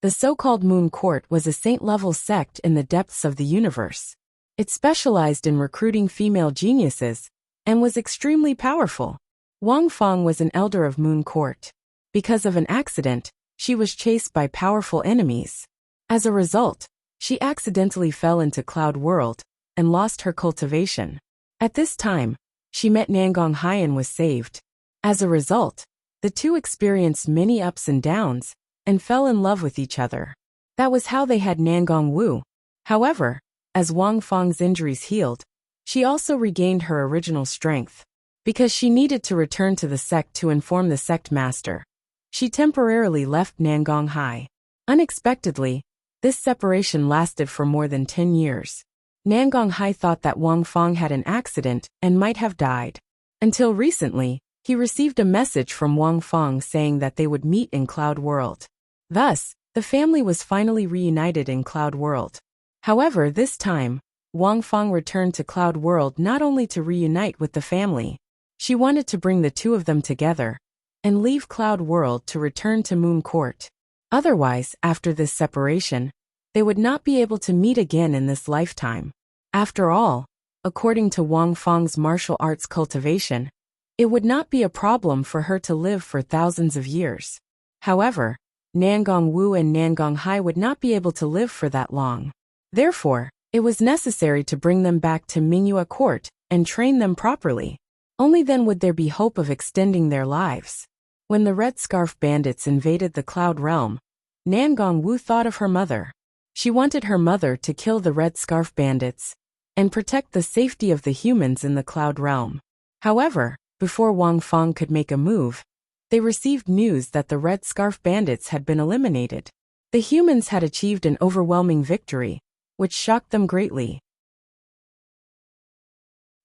The so-called Moon Court was a saint-level sect in the depths of the universe. It specialized in recruiting female geniuses and was extremely powerful. Wang Fang was an elder of Moon Court. Because of an accident, she was chased by powerful enemies. As a result, she accidentally fell into Cloud World and lost her cultivation. At this time, she met Nangong Hai and was saved. As a result, the two experienced many ups and downs and fell in love with each other. That was how they had Nangong Wu. However, as Wang Fang's injuries healed, she also regained her original strength. Because she needed to return to the sect to inform the sect master, she temporarily left Nangong Hai. Unexpectedly, this separation lasted for more than 10 years. Nangong Hai thought that Wang Fang had an accident and might have died. Until recently, he received a message from Wang Fang saying that they would meet in Cloud World. Thus, the family was finally reunited in Cloud World. However, this time, Wang Fang returned to Cloud World not only to reunite with the family. She wanted to bring the two of them together and leave Cloud World to return to Moon Court. Otherwise, after this separation, they would not be able to meet again in this lifetime. After all, according to Wang Fang's martial arts cultivation, it would not be a problem for her to live for thousands of years. However, Nangong Wu and Nangong Hai would not be able to live for that long. Therefore, it was necessary to bring them back to Mingyue Court and train them properly. Only then would there be hope of extending their lives. When the Red Scarf Bandits invaded the Cloud Realm, Nangong Wu thought of her mother. She wanted her mother to kill the Red Scarf Bandits and protect the safety of the humans in the Cloud Realm. However, before Wang Fang could make a move, they received news that the Red Scarf Bandits had been eliminated. The humans had achieved an overwhelming victory, which shocked them greatly.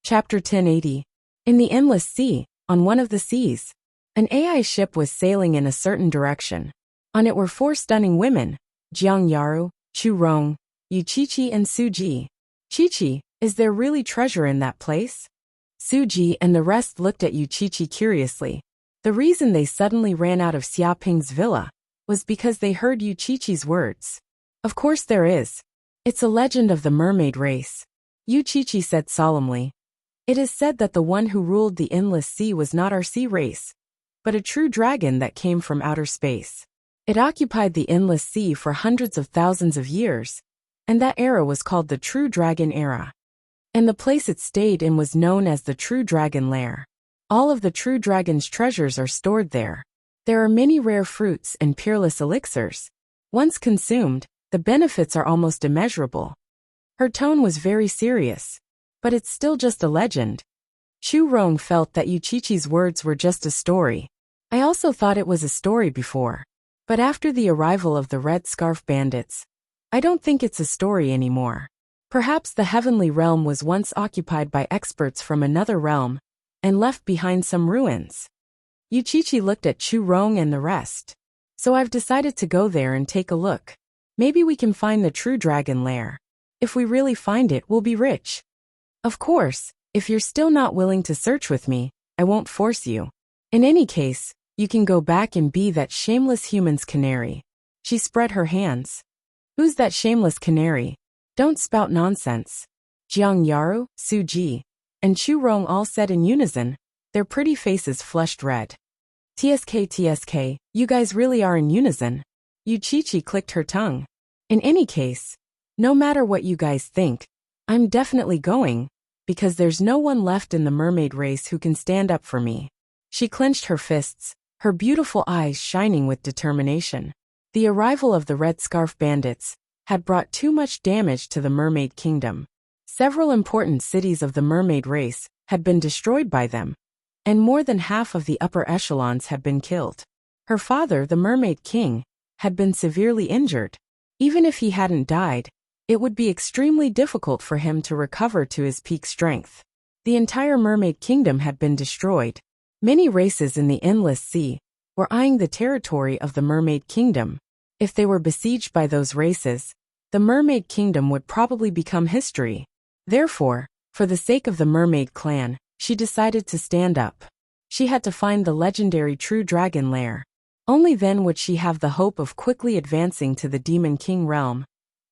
Chapter 1080. In the Endless Sea, on one of the seas, an AI ship was sailing in a certain direction. On it were 4 stunning women, Jiang Yaru, Chu Rong, Yu Qiqi and Su Ji. Qiqi, is there really treasure in that place? Su Ji and the rest looked at Yu Qiqi curiously. The reason they suddenly ran out of Xiaoping's villa was because they heard Yuchichi's words. Of course there is. It's a legend of the mermaid race. Yuchichi said solemnly. It is said that the one who ruled the endless sea was not our sea race, but a true dragon that came from outer space. It occupied the endless sea for hundreds of thousands of years, and that era was called the True Dragon Era. And the place it stayed in was known as the True Dragon Lair. All of the True Dragon's treasures are stored there. There are many rare fruits and peerless elixirs. Once consumed, the benefits are almost immeasurable. Her tone was very serious. But it's still just a legend. Chu Rong felt that Yuchichi's words were just a story. I also thought it was a story before. But after the arrival of the Red Scarf Bandits, I don't think it's a story anymore. Perhaps the heavenly realm was once occupied by experts from another realm, and left behind some ruins. Yuchichi looked at Chu Rong and the rest. So I've decided to go there and take a look. Maybe we can find the True Dragon Lair. If we really find it, we'll be rich. Of course, if you're still not willing to search with me, I won't force you. In any case, you can go back and be that shameless human's canary. She spread her hands. Who's that shameless canary? Don't spout nonsense. Jiang Yaru, Su Ji, and Chu Rong all said in unison, their pretty faces flushed red. TSK, you guys really are in unison. Yuchichi clicked her tongue. In any case, no matter what you guys think, I'm definitely going, because there's no one left in the mermaid race who can stand up for me. She clenched her fists, her beautiful eyes shining with determination. The arrival of the Red Scarf Bandits had brought too much damage to the Mermaid Kingdom. Several important cities of the mermaid race had been destroyed by them, and more than half of the upper echelons had been killed. Her father, the Mermaid King, had been severely injured. Even if he hadn't died, it would be extremely difficult for him to recover to his peak strength. The entire Mermaid Kingdom had been destroyed. Many races in the Endless Sea were eyeing the territory of the Mermaid Kingdom. If they were besieged by those races, the Mermaid Kingdom would probably become history. Therefore, for the sake of the Mermaid Clan, she decided to stand up. She had to find the legendary True Dragon Lair. Only then would she have the hope of quickly advancing to the Demon King realm.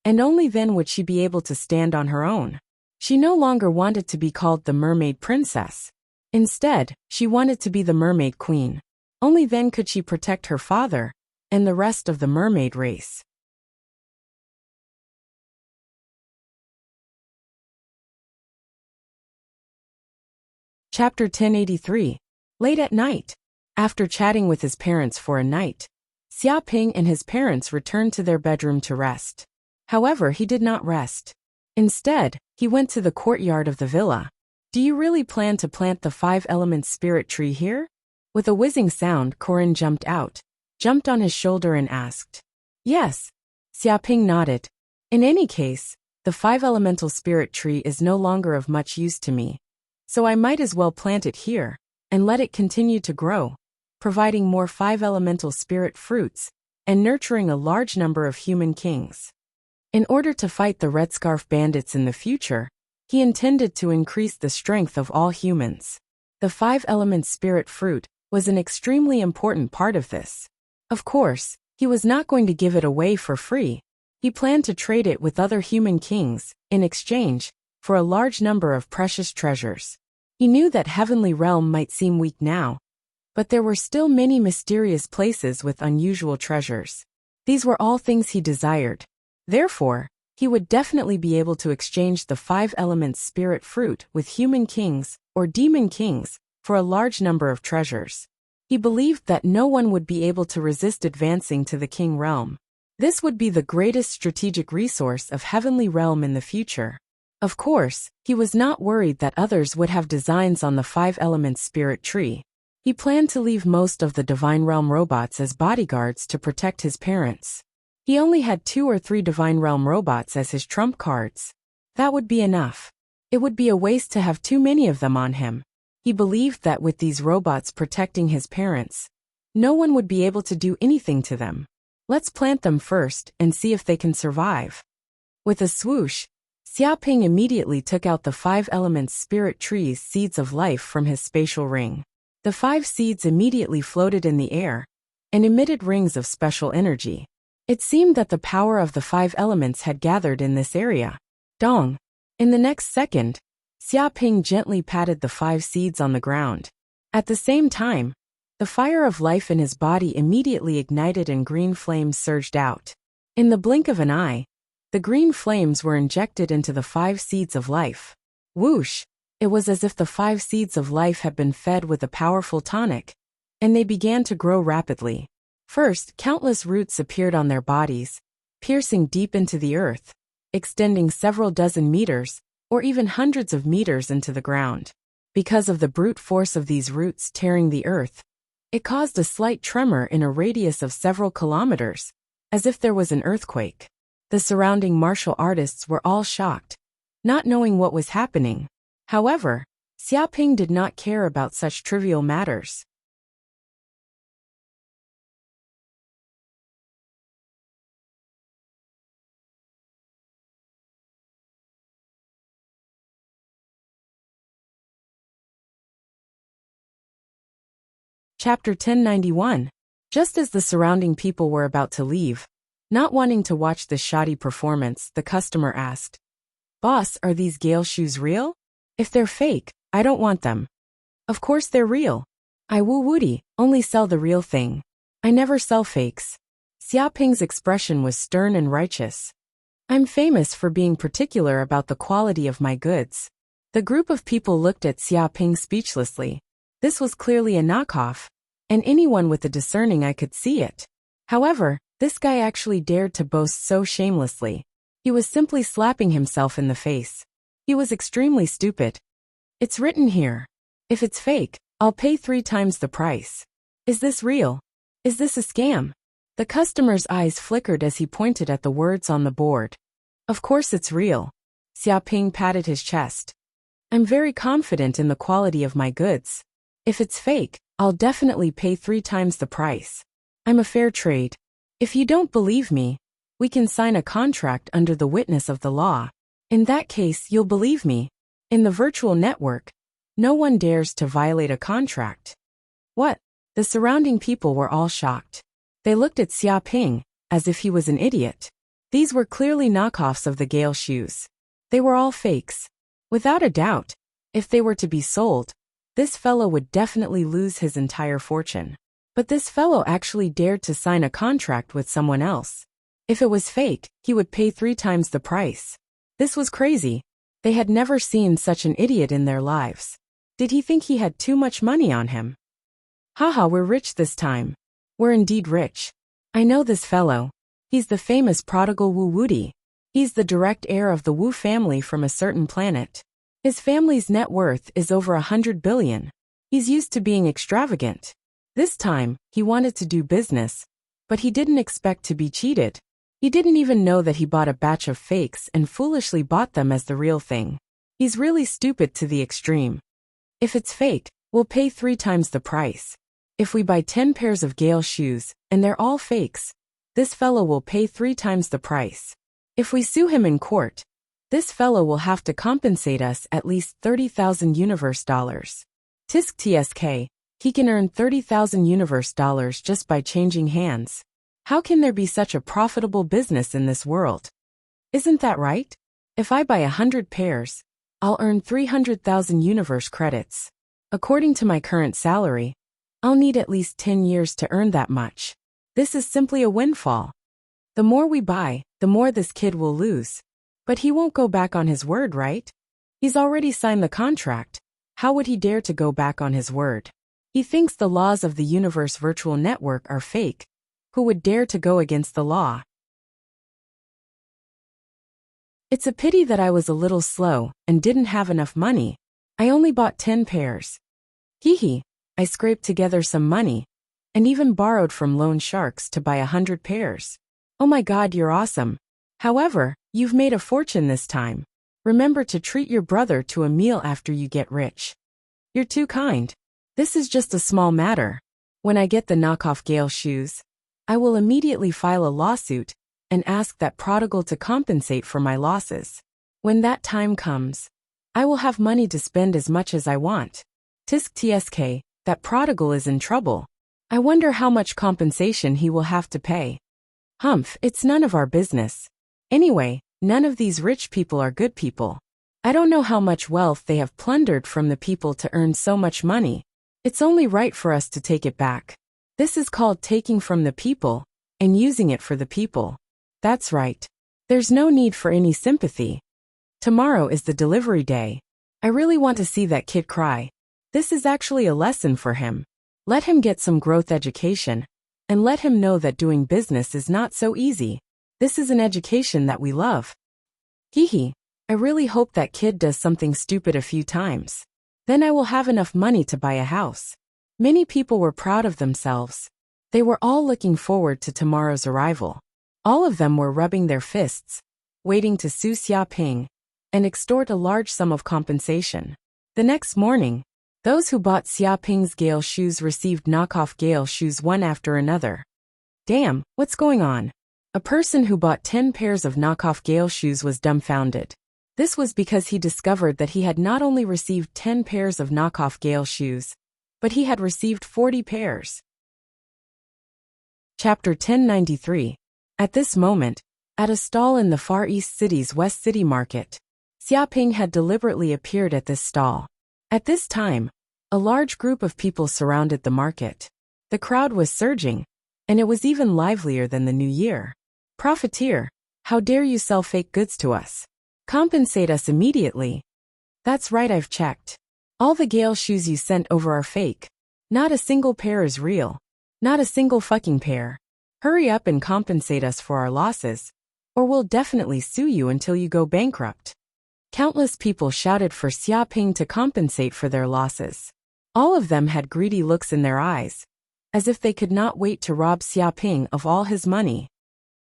And only then would she be able to stand on her own. She no longer wanted to be called the Mermaid Princess. Instead, she wanted to be the Mermaid Queen. Only then could she protect her father and the rest of the mermaid race. Chapter 1083. Late at night. After chatting with his parents for a night, Xia Ping and his parents returned to their bedroom to rest. However, he did not rest. Instead, he went to the courtyard of the villa. Do you really plan to plant the 5-element spirit tree here? With a whizzing sound, Corin jumped out, jumped on his shoulder and asked. Yes. Xia Ping nodded. In any case, the 5-elemental spirit tree is no longer of much use to me. So I might as well plant it here, and let it continue to grow, providing more 5-elemental spirit fruits, and nurturing a large number of human kings. In order to fight the Red Scarf Bandits in the future, he intended to increase the strength of all humans. The 5-element spirit fruit was an extremely important part of this. Of course, he was not going to give it away for free. He planned to trade it with other human kings, in exchange for a large number of precious treasures. He knew that Heavenly Realm might seem weak now, but there were still many mysterious places with unusual treasures. These were all things he desired. Therefore, he would definitely be able to exchange the 5-element spirit fruit with human kings or demon kings for a large number of treasures. He believed that no one would be able to resist advancing to the king realm. This would be the greatest strategic resource of Heavenly Realm in the future. Of course, he was not worried that others would have designs on the 5-element spirit tree. He planned to leave most of the Divine Realm robots as bodyguards to protect his parents. He only had 2 or 3 Divine Realm robots as his trump cards. That would be enough. It would be a waste to have too many of them on him. He believed that with these robots protecting his parents, no one would be able to do anything to them. Let's plant them first and see if they can survive. With a swoosh, Xia Ping immediately took out the 5-element spirit tree's seeds of life from his spatial ring. The 5 seeds immediately floated in the air, and emitted rings of special energy. It seemed that the power of the 5 elements had gathered in this area. Dong! In the next second, Xiaoping gently patted the 5 seeds on the ground. At the same time, the fire of life in his body immediately ignited and green flames surged out. In the blink of an eye, the green flames were injected into the 5 seeds of life. Whoosh! It was as if the 5 seeds of life had been fed with a powerful tonic, and they began to grow rapidly. First, countless roots appeared on their bodies, piercing deep into the earth, extending several dozen meters, or even hundreds of meters into the ground. Because of the brute force of these roots tearing the earth, it caused a slight tremor in a radius of several kilometers, as if there was an earthquake. The surrounding martial artists were all shocked, not knowing what was happening. However, Xiaoping did not care about such trivial matters. Chapter 1091. Just as the surrounding people were about to leave, not wanting to watch the shoddy performance, the customer asked, "Boss, are these Gale shoes real? If they're fake, I don't want them." "Of course they're real. I Wu only sell the real thing. I never sell fakes." Xiaoping's expression was stern and righteous. "I'm famous for being particular about the quality of my goods." The group of people looked at Xiaoping speechlessly. This was clearly a knockoff, and anyone with a discerning eye could see it. However, this guy actually dared to boast so shamelessly. He was simply slapping himself in the face. He was extremely stupid. "It's written here. If it's fake, I'll pay 3 times the price. Is this real? Is this a scam?" The customer's eyes flickered as he pointed at the words on the board. "Of course it's real." Xiaoping patted his chest. "I'm very confident in the quality of my goods. If it's fake, I'll definitely pay 3 times the price. I'm a fair trade. If you don't believe me, we can sign a contract under the witness of the law. In that case, you'll believe me. In the virtual network, no one dares to violate a contract." "What?" The surrounding people were all shocked. They looked at Xiaoping, as if he was an idiot. These were clearly knockoffs of the Gale shoes. They were all fakes. Without a doubt, if they were to be sold, this fellow would definitely lose his entire fortune. But this fellow actually dared to sign a contract with someone else. If it was fake, he would pay 3 times the price. This was crazy. They had never seen such an idiot in their lives. Did he think he had too much money on him? "Haha, we're rich this time. We're indeed rich. I know this fellow. He's the famous prodigal Wu Wudi. He's the direct heir of the Wu family from a certain planet. His family's net worth is over 100 billion. He's used to being extravagant. This time, he wanted to do business, but he didn't expect to be cheated. He didn't even know that he bought a batch of fakes and foolishly bought them as the real thing. He's really stupid to the extreme. If it's fake, we'll pay 3 times the price. If we buy 10 pairs of Gale shoes, and they're all fakes, this fellow will pay 3 times the price. If we sue him in court, this fellow will have to compensate us at least 30,000 universe dollars. Tisk tsk, he can earn 30,000 universe dollars just by changing hands. How can there be such a profitable business in this world? Isn't that right? If I buy 100 pairs, I'll earn 300,000 universe credits. According to my current salary, I'll need at least 10 years to earn that much. This is simply a windfall. The more we buy, the more this kid will lose. But he won't go back on his word, right? He's already signed the contract. How would he dare to go back on his word? He thinks the laws of the universe virtual network are fake. Who would dare to go against the law? It's a pity that I was a little slow and didn't have enough money. I only bought 10 pairs. Hee. I scraped together some money and even borrowed from loan sharks to buy 100 pairs. Oh my God, you're awesome. However, you've made a fortune this time. Remember to treat your brother to a meal after you get rich. You're too kind. This is just a small matter. When I get the knockoff Gale shoes, I will immediately file a lawsuit and ask that prodigal to compensate for my losses. When that time comes, I will have money to spend as much as I want. Tisk tsk, that prodigal is in trouble. I wonder how much compensation he will have to pay. Humph, it's none of our business. Anyway, none of these rich people are good people. I don't know how much wealth they have plundered from the people to earn so much money. It's only right for us to take it back. This is called taking from the people and using it for the people. That's right. There's no need for any sympathy. Tomorrow is the delivery day. I really want to see that kid cry. This is actually a lesson for him. Let him get some growth education, and let him know that doing business is not so easy. This is an education that we love. Hee. I really hope that kid does something stupid a few times. Then I will have enough money to buy a house. Many people were proud of themselves. They were all looking forward to tomorrow's arrival. All of them were rubbing their fists, waiting to sue Xiaoping and extort a large sum of compensation. The next morning, those who bought Xiaoping's Gale shoes received knockoff Gale shoes one after another. Damn, what's going on? A person who bought 10 pairs of knockoff Gale shoes was dumbfounded. This was because he discovered that he had not only received 10 pairs of knockoff Gale shoes, but he had received 40 pairs. Chapter 1093. At this moment, at a stall in the Far East City's West City Market, Xiaoping had deliberately appeared at this stall. At this time, a large group of people surrounded the market. The crowd was surging, and it was even livelier than the new year. Profiteer, how dare you sell fake goods to us? Compensate us immediately. That's right, I've checked. All the Gale shoes you sent over are fake. Not a single pair is real. Not a single fucking pair. Hurry up and compensate us for our losses, or we'll definitely sue you until you go bankrupt. Countless people shouted for Xiaoping to compensate for their losses. All of them had greedy looks in their eyes, as if they could not wait to rob Xiaoping of all his money.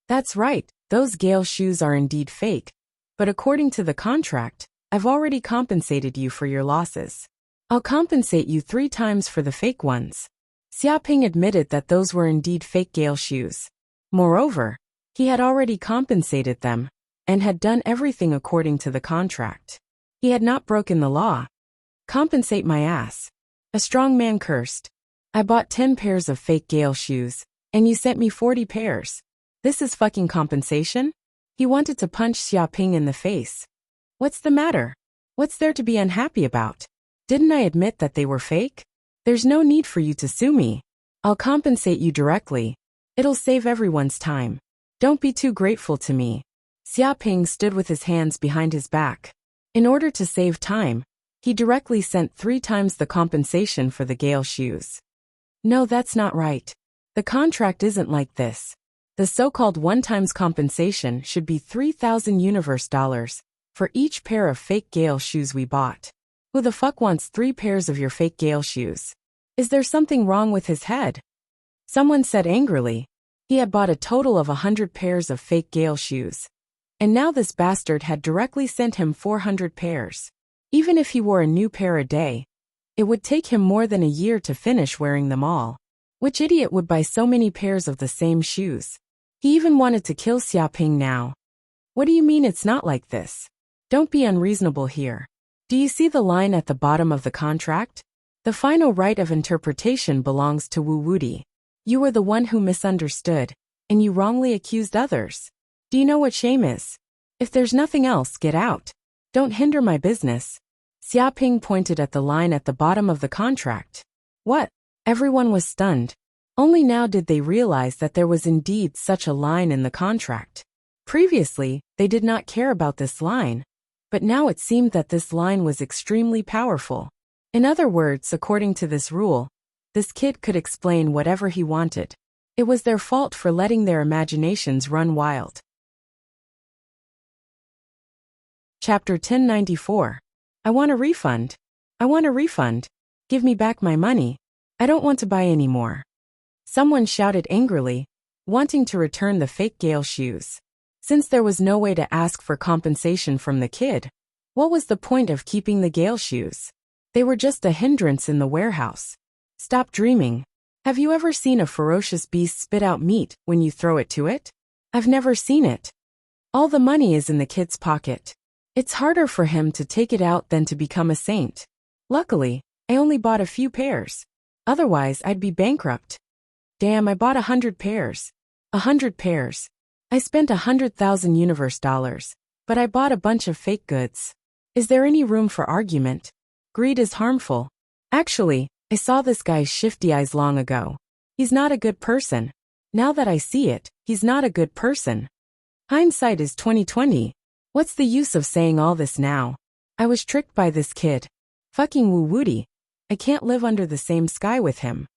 That's right, those Gale shoes are indeed fake, but according to the contract, I've already compensated you for your losses. I'll compensate you 3 times for the fake ones. Xiaoping admitted that those were indeed fake Gale shoes. Moreover, he had already compensated them, and had done everything according to the contract. He had not broken the law. Compensate my ass. A strong man cursed. I bought 10 pairs of fake Gale shoes, and you sent me 40 pairs. This is fucking compensation? He wanted to punch Xiaoping in the face. What's the matter? What's there to be unhappy about? Didn't I admit that they were fake? There's no need for you to sue me. I'll compensate you directly. It'll save everyone's time. Don't be too grateful to me. Xiaoping stood with his hands behind his back. In order to save time, he directly sent 3 times the compensation for the Gale shoes. No, that's not right. The contract isn't like this. The so-called one-times compensation should be 3,000 universe dollars for each pair of fake Gale shoes we bought. Who the fuck wants 3 pairs of your fake Gale shoes? Is there something wrong with his head? Someone said angrily. He had bought a total of 100 pairs of fake Gale shoes. And now this bastard had directly sent him 400 pairs. Even if he wore a new pair a day, it would take him more than a year to finish wearing them all. Which idiot would buy so many pairs of the same shoes? He even wanted to kill Xiaoping now. What do you mean it's not like this? Don't be unreasonable here. Do you see the line at the bottom of the contract? The final right of interpretation belongs to Wu Wudi. You were the one who misunderstood, and you wrongly accused others. Do you know what shame is? If there's nothing else, get out. Don't hinder my business. Xiaoping pointed at the line at the bottom of the contract. What? Everyone was stunned. Only now did they realize that there was indeed such a line in the contract. Previously, they did not care about this line, but now it seemed that this line was extremely powerful. In other words, according to this rule, this kid could explain whatever he wanted. It was their fault for letting their imaginations run wild. Chapter 1094. I want a refund. I want a refund. Give me back my money. I don't want to buy any more. Someone shouted angrily, wanting to return the fake Gale shoes. Since there was no way to ask for compensation from the kid, what was the point of keeping the Gale shoes? They were just a hindrance in the warehouse. Stop dreaming. Have you ever seen a ferocious beast spit out meat when you throw it to it? I've never seen it. All the money is in the kid's pocket. It's harder for him to take it out than to become a saint. Luckily, I only bought a few pairs. Otherwise, I'd be bankrupt. Damn, I bought 100 pairs. 100 pairs. I spent 100,000 universe dollars, but I bought a bunch of fake goods. Is there any room for argument? Greed is harmful. Actually, I saw this guy's shifty eyes long ago. He's not a good person. Now that I see it, he's not a good person. Hindsight is 2020. What's the use of saying all this now? I was tricked by this kid. Fucking Wuxia. I can't live under the same sky with him.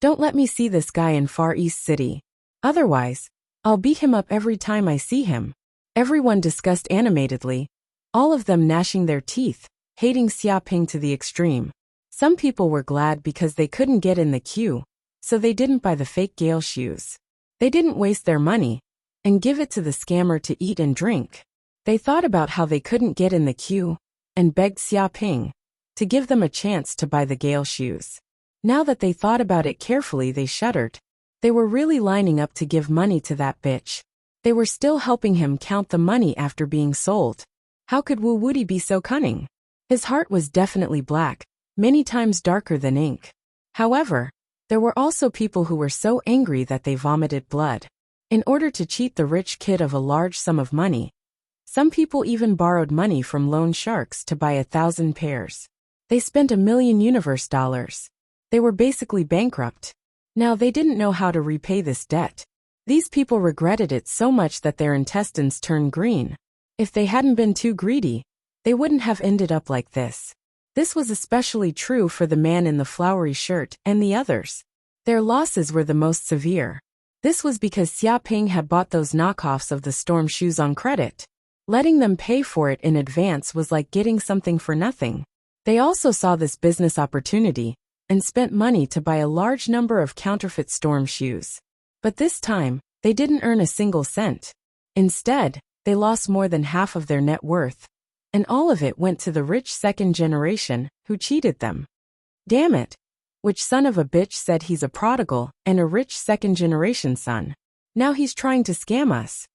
Don't let me see this guy in Far East City. Otherwise, I'll beat him up every time I see him. Everyone discussed animatedly, all of them gnashing their teeth, hating Xiaoping to the extreme. Some people were glad because they couldn't get in the queue, so they didn't buy the fake Gale shoes. They didn't waste their money and give it to the scammer to eat and drink. They thought about how they couldn't get in the queue and begged Xiaoping to give them a chance to buy the Gale shoes. Now that they thought about it carefully, they shuddered. They were really lining up to give money to that bitch. They were still helping him count the money after being sold. How could Wuxia be so cunning? His heart was definitely black, many times darker than ink. However, there were also people who were so angry that they vomited blood. In order to cheat the rich kid of a large sum of money, some people even borrowed money from loan sharks to buy 1,000 pairs. They spent 1,000,000 universe dollars. They were basically bankrupt. Now they didn't know how to repay this debt. These people regretted it so much that their intestines turned green. If they hadn't been too greedy, they wouldn't have ended up like this. This was especially true for the man in the flowery shirt and the others. Their losses were the most severe. This was because Xiaoping had bought those knockoffs of the storm shoes on credit. Letting them pay for it in advance was like getting something for nothing. They also saw this business opportunity and spent money to buy a large number of counterfeit storm shoes. But this time, they didn't earn a single cent. Instead, they lost more than half of their net worth, and all of it went to the rich second generation who cheated them. Damn it! Which son of a bitch said he's a prodigal and a rich second generation son? Now he's trying to scam us.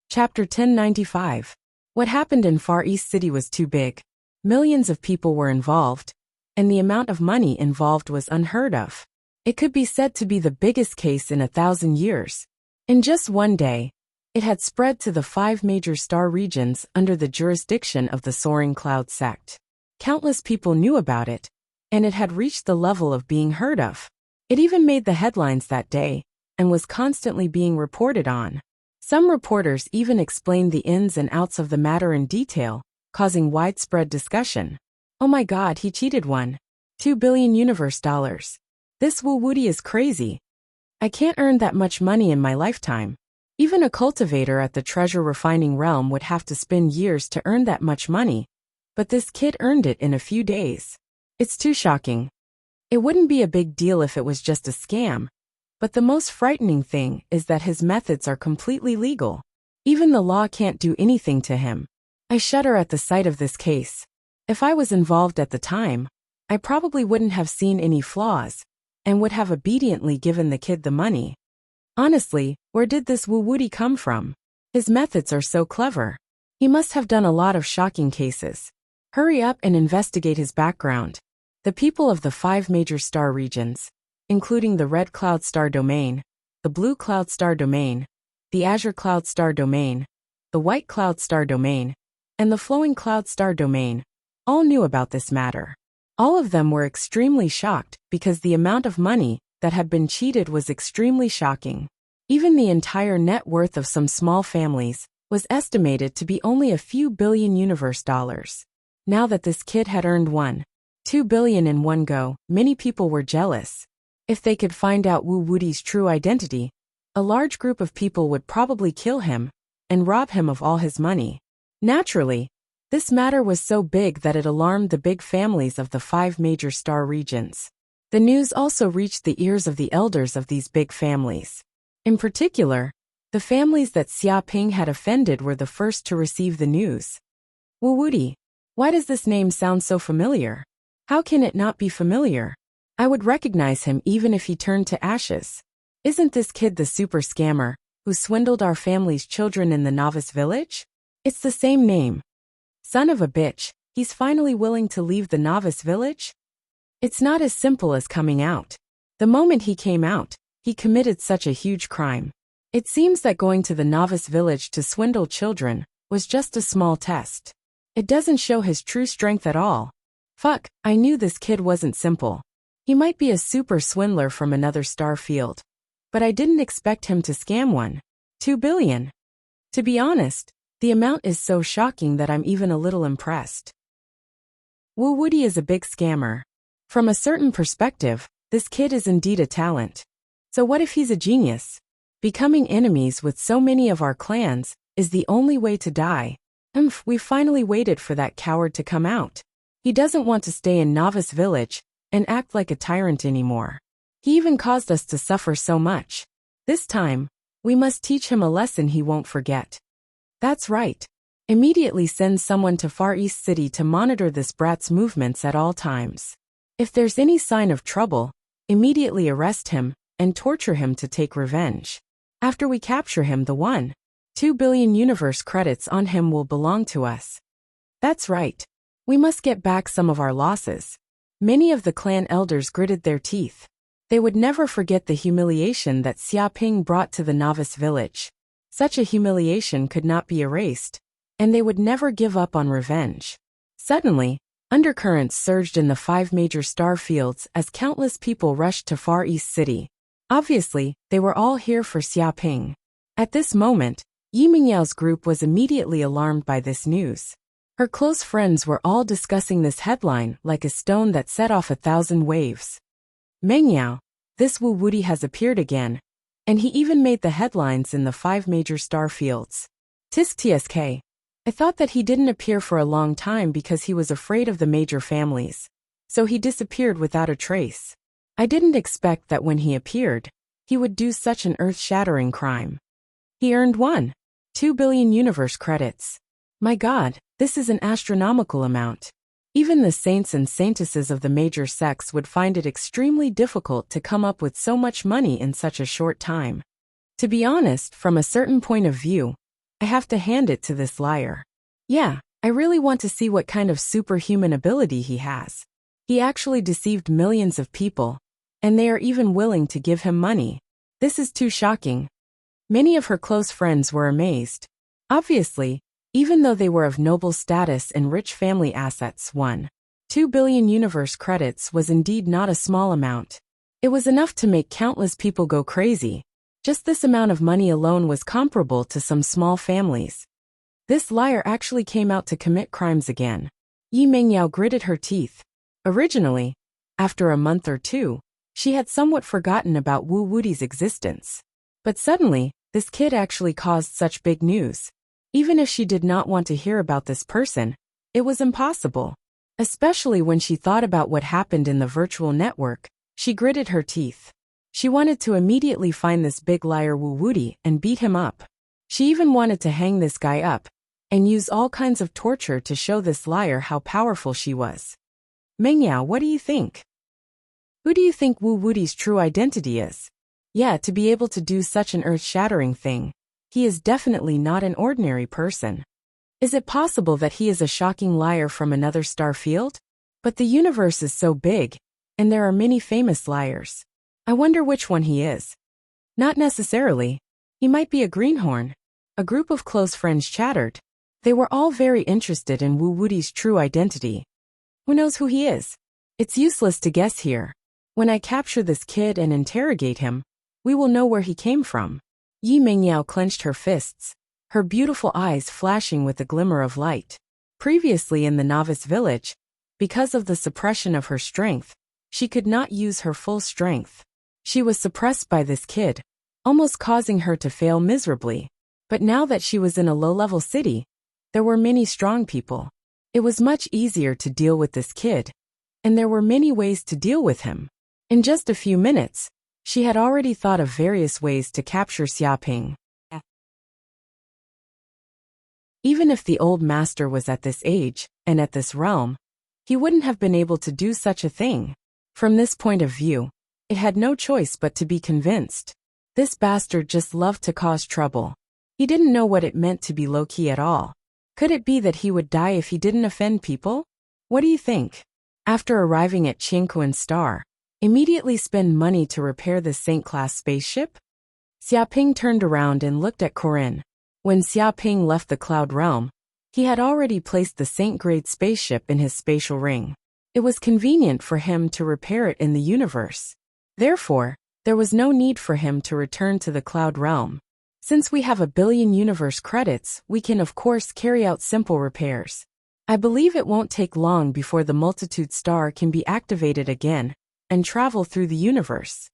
Chapter 1095. What happened in Far East City was too big. Millions of people were involved, and the amount of money involved was unheard of. It could be said to be the biggest case in 1,000 years. In just one day, it had spread to the 5 major star regions under the jurisdiction of the Soaring Cloud sect. Countless people knew about it, and it had reached the level of being heard of. It even made the headlines that day, and was constantly being reported on. Some reporters even explained the ins and outs of the matter in detail, causing widespread discussion. Oh my god, he cheated 2 billion universe dollars. This Wuxia is crazy. I can't earn that much money in my lifetime. Even a cultivator at the treasure refining realm would have to spend years to earn that much money, but this kid earned it in a few days. It's too shocking. It wouldn't be a big deal if it was just a scam, but the most frightening thing is that his methods are completely legal. Even the law can't do anything to him. I shudder at the sight of this case. If I was involved at the time, I probably wouldn't have seen any flaws, and would have obediently given the kid the money. Honestly, where did this Wuxia come from? His methods are so clever. He must have done a lot of shocking cases. Hurry up and investigate his background. The people of the 5 major star regions, including the Red Cloud Star Domain, the Blue Cloud Star Domain, the Azure Cloud Star Domain, the White Cloud Star Domain, and the Flowing Cloud Star Domain, all knew about this matter. All of them were extremely shocked because the amount of money that had been cheated was extremely shocking. Even the entire net worth of some small families was estimated to be only a few billion universe dollars. Now that this kid had earned 2 billion in one go, many people were jealous. If they could find out Wuxia's true identity, a large group of people would probably kill him and rob him of all his money. Naturally, this matter was so big that it alarmed the big families of the 5 major star regions. The news also reached the ears of the elders of these big families. In particular, the families that Xiaoping had offended were the first to receive the news. Wuxia, why does this name sound so familiar? How can it not be familiar? I would recognize him even if he turned to ashes. Isn't this kid the super scammer who swindled our family's children in the novice village? It's the same name. Son of a bitch, he's finally willing to leave the novice village? It's not as simple as coming out. The moment he came out, he committed such a huge crime. It seems that going to the novice village to swindle children was just a small test. It doesn't show his true strength at all. Fuck, I knew this kid wasn't simple. He might be a super swindler from another star field. But I didn't expect him to scam one. 2 billion. To be honest, the amount is so shocking that I'm even a little impressed. Wu Wuti is a big scammer. From a certain perspective, this kid is indeed a talent. So what if he's a genius? Becoming enemies with so many of our clans is the only way to die. We finally waited for that coward to come out. He doesn't want to stay in Novice Village and act like a tyrant anymore. He even caused us to suffer so much. This time, we must teach him a lesson he won't forget. That's right. Immediately send someone to Far East City to monitor this brat's movements at all times. If there's any sign of trouble, immediately arrest him and torture him to take revenge. After we capture him, the 1.2 billion universe credits on him will belong to us. That's right. We must get back some of our losses. Many of the clan elders gritted their teeth. They would never forget the humiliation that Xia Ping brought to the novice village. Such a humiliation could not be erased, and they would never give up on revenge. Suddenly, undercurrents surged in the 5 major star fields as countless people rushed to Far East City. Obviously, they were all here for Xia Ping. At this moment, Yi Mingyao's group was immediately alarmed by this news. Her close friends were all discussing this headline like a stone that set off 1,000 waves. Mengyao, this Wu Wuti has appeared again, and he even made the headlines in the 5 major star fields. Tisk tsk. I thought that he didn't appear for a long time because he was afraid of the major families, so he disappeared without a trace. I didn't expect that when he appeared, he would do such an earth-shattering crime. He earned 1.2 billion universe credits. My God, this is an astronomical amount. Even the saints and saintesses of the major sects would find it extremely difficult to come up with so much money in such a short time. To be honest, from a certain point of view, I have to hand it to this liar. Yeah, I really want to see what kind of superhuman ability he has. He actually deceived millions of people, and they are even willing to give him money. This is too shocking. Many of her close friends were amazed. Obviously, even though they were of noble status and rich family assets, 1.2 billion universe credits was indeed not a small amount. It was enough to make countless people go crazy. Just this amount of money alone was comparable to some small families. This liar actually came out to commit crimes again. Yi Mengyao gritted her teeth. Originally, after a month or two, she had somewhat forgotten about Wu Wuti's existence. But suddenly, this kid actually caused such big news. Even if she did not want to hear about this person, it was impossible. Especially when she thought about what happened in the virtual network, she gritted her teeth. She wanted to immediately find this big liar Wu Wuti and beat him up. She even wanted to hang this guy up and use all kinds of torture to show this liar how powerful she was. Mengyao, what do you think? Who do you think Wu Wuti's true identity is? Yeah, to be able to do such an earth-shattering thing, he is definitely not an ordinary person. Is it possible that he is a shocking liar from another star field? But the universe is so big, and there are many famous liars. I wonder which one he is. Not necessarily. He might be a greenhorn. A group of close friends chattered. They were all very interested in Wu Wuti's true identity. Who knows who he is? It's useless to guess here. When I capture this kid and interrogate him, we will know where he came from. Yi Mengyao clenched her fists, her beautiful eyes flashing with a glimmer of light. Previously in the novice village, because of the suppression of her strength, she could not use her full strength. She was suppressed by this kid, almost causing her to fail miserably. But now that she was in a low-level city, there were many strong people. It was much easier to deal with this kid, and there were many ways to deal with him. In just a few minutes, she had already thought of various ways to capture Xia Ping. Even if the old master was at this age, and at this realm, he wouldn't have been able to do such a thing. From this point of view, it had no choice but to be convinced. This bastard just loved to cause trouble. He didn't know what it meant to be low-key at all. Could it be that he would die if he didn't offend people? What do you think? After arriving at Qingquan Star, immediately spend money to repair this Saint-class spaceship? Xiaoping turned around and looked at Corinne. When Xiaoping left the Cloud Realm, he had already placed the Saint-grade spaceship in his spatial ring. It was convenient for him to repair it in the universe. Therefore, there was no need for him to return to the Cloud Realm. Since we have 1 billion universe credits, we can of course carry out simple repairs. I believe it won't take long before the Multitude Star can be activated again and travel through the universe.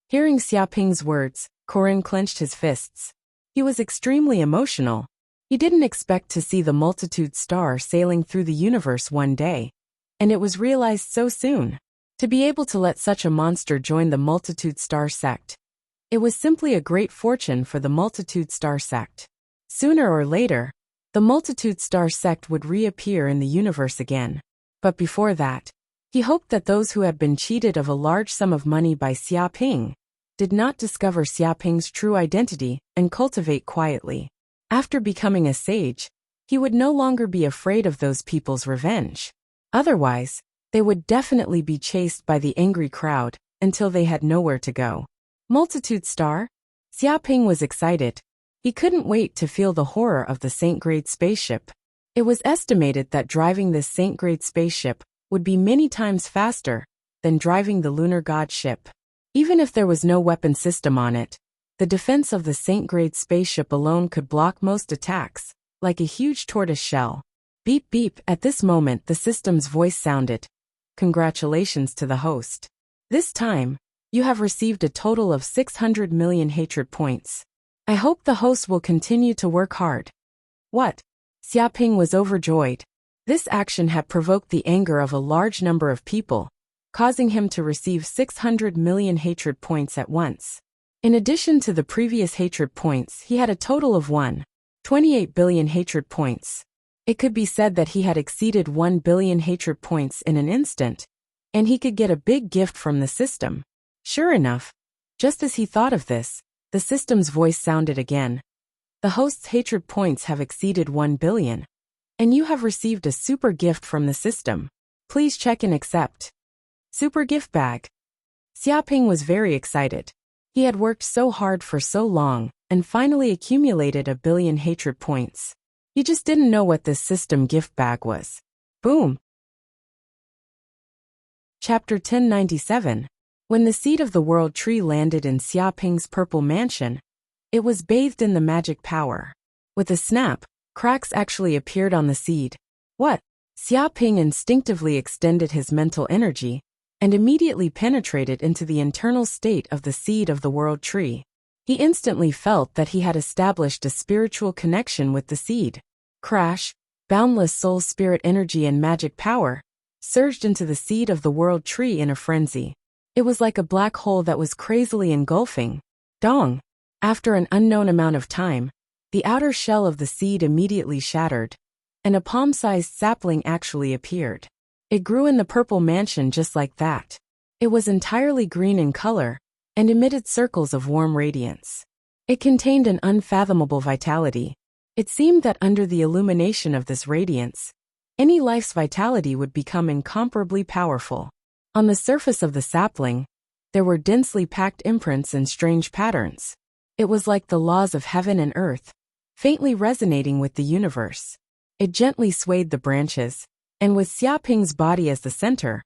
Hearing Xiaoping's words, Corinne clenched his fists. He was extremely emotional. He didn't expect to see the Multitude Star sailing through the universe one day, and it was realized so soon. To be able to let such a monster join the Multitude Star sect, it was simply a great fortune for the Multitude Star sect. Sooner or later, the Multitude Star sect would reappear in the universe again. But before that, he hoped that those who had been cheated of a large sum of money by Xiaoping did not discover Xiaoping's true identity and cultivate quietly. After becoming a sage, he would no longer be afraid of those people's revenge. Otherwise, they would definitely be chased by the angry crowd until they had nowhere to go. Multitude Star? Xiaoping was excited. He couldn't wait to feel the horror of the Saint-grade spaceship. It was estimated that driving this Saint-grade spaceship would be many times faster than driving the lunar god ship. Even if there was no weapon system on it, the defense of the Saint-grade spaceship alone could block most attacks, like a huge tortoise shell. Beep beep, at this moment the system's voice sounded. Congratulations to the host. This time, you have received a total of 600 million hatred points. I hope the host will continue to work hard. What? Xiaoping was overjoyed. This action had provoked the anger of a large number of people, causing him to receive 600 million hatred points at once. In addition to the previous hatred points, he had a total of 1.28 billion hatred points. It could be said that he had exceeded 1 billion hatred points in an instant, and he could get a big gift from the system. Sure enough, just as he thought of this, the system's voice sounded again. The host's hatred points have exceeded 1 billion, and you have received a super gift from the system. Please check and accept. Super gift bag. Xiaoping was very excited. He had worked so hard for so long, and finally accumulated 1 billion hatred points. He just didn't know what this system gift bag was. Boom! Chapter 1097. When the seed of the world tree landed in Xiaoping's purple mansion, it was bathed in the magic power. With a snap, cracks actually appeared on the seed. What? Xiaoping instinctively extended his mental energy and immediately penetrated into the internal state of the seed of the world tree. He instantly felt that he had established a spiritual connection with the seed. Crash, boundless soul spirit energy and magic power surged into the seed of the world tree in a frenzy. It was like a black hole that was crazily engulfing. Dong! After an unknown amount of time, the outer shell of the seed immediately shattered, and a palm-sized sapling actually appeared. It grew in the purple mansion just like that. It was entirely green in color, and emitted circles of warm radiance. It contained an unfathomable vitality. It seemed that under the illumination of this radiance, any life's vitality would become incomparably powerful. On the surface of the sapling, there were densely packed imprints and strange patterns. It was like the laws of heaven and earth, faintly resonating with the universe. It gently swayed the branches, and with Xiaoping's body as the center,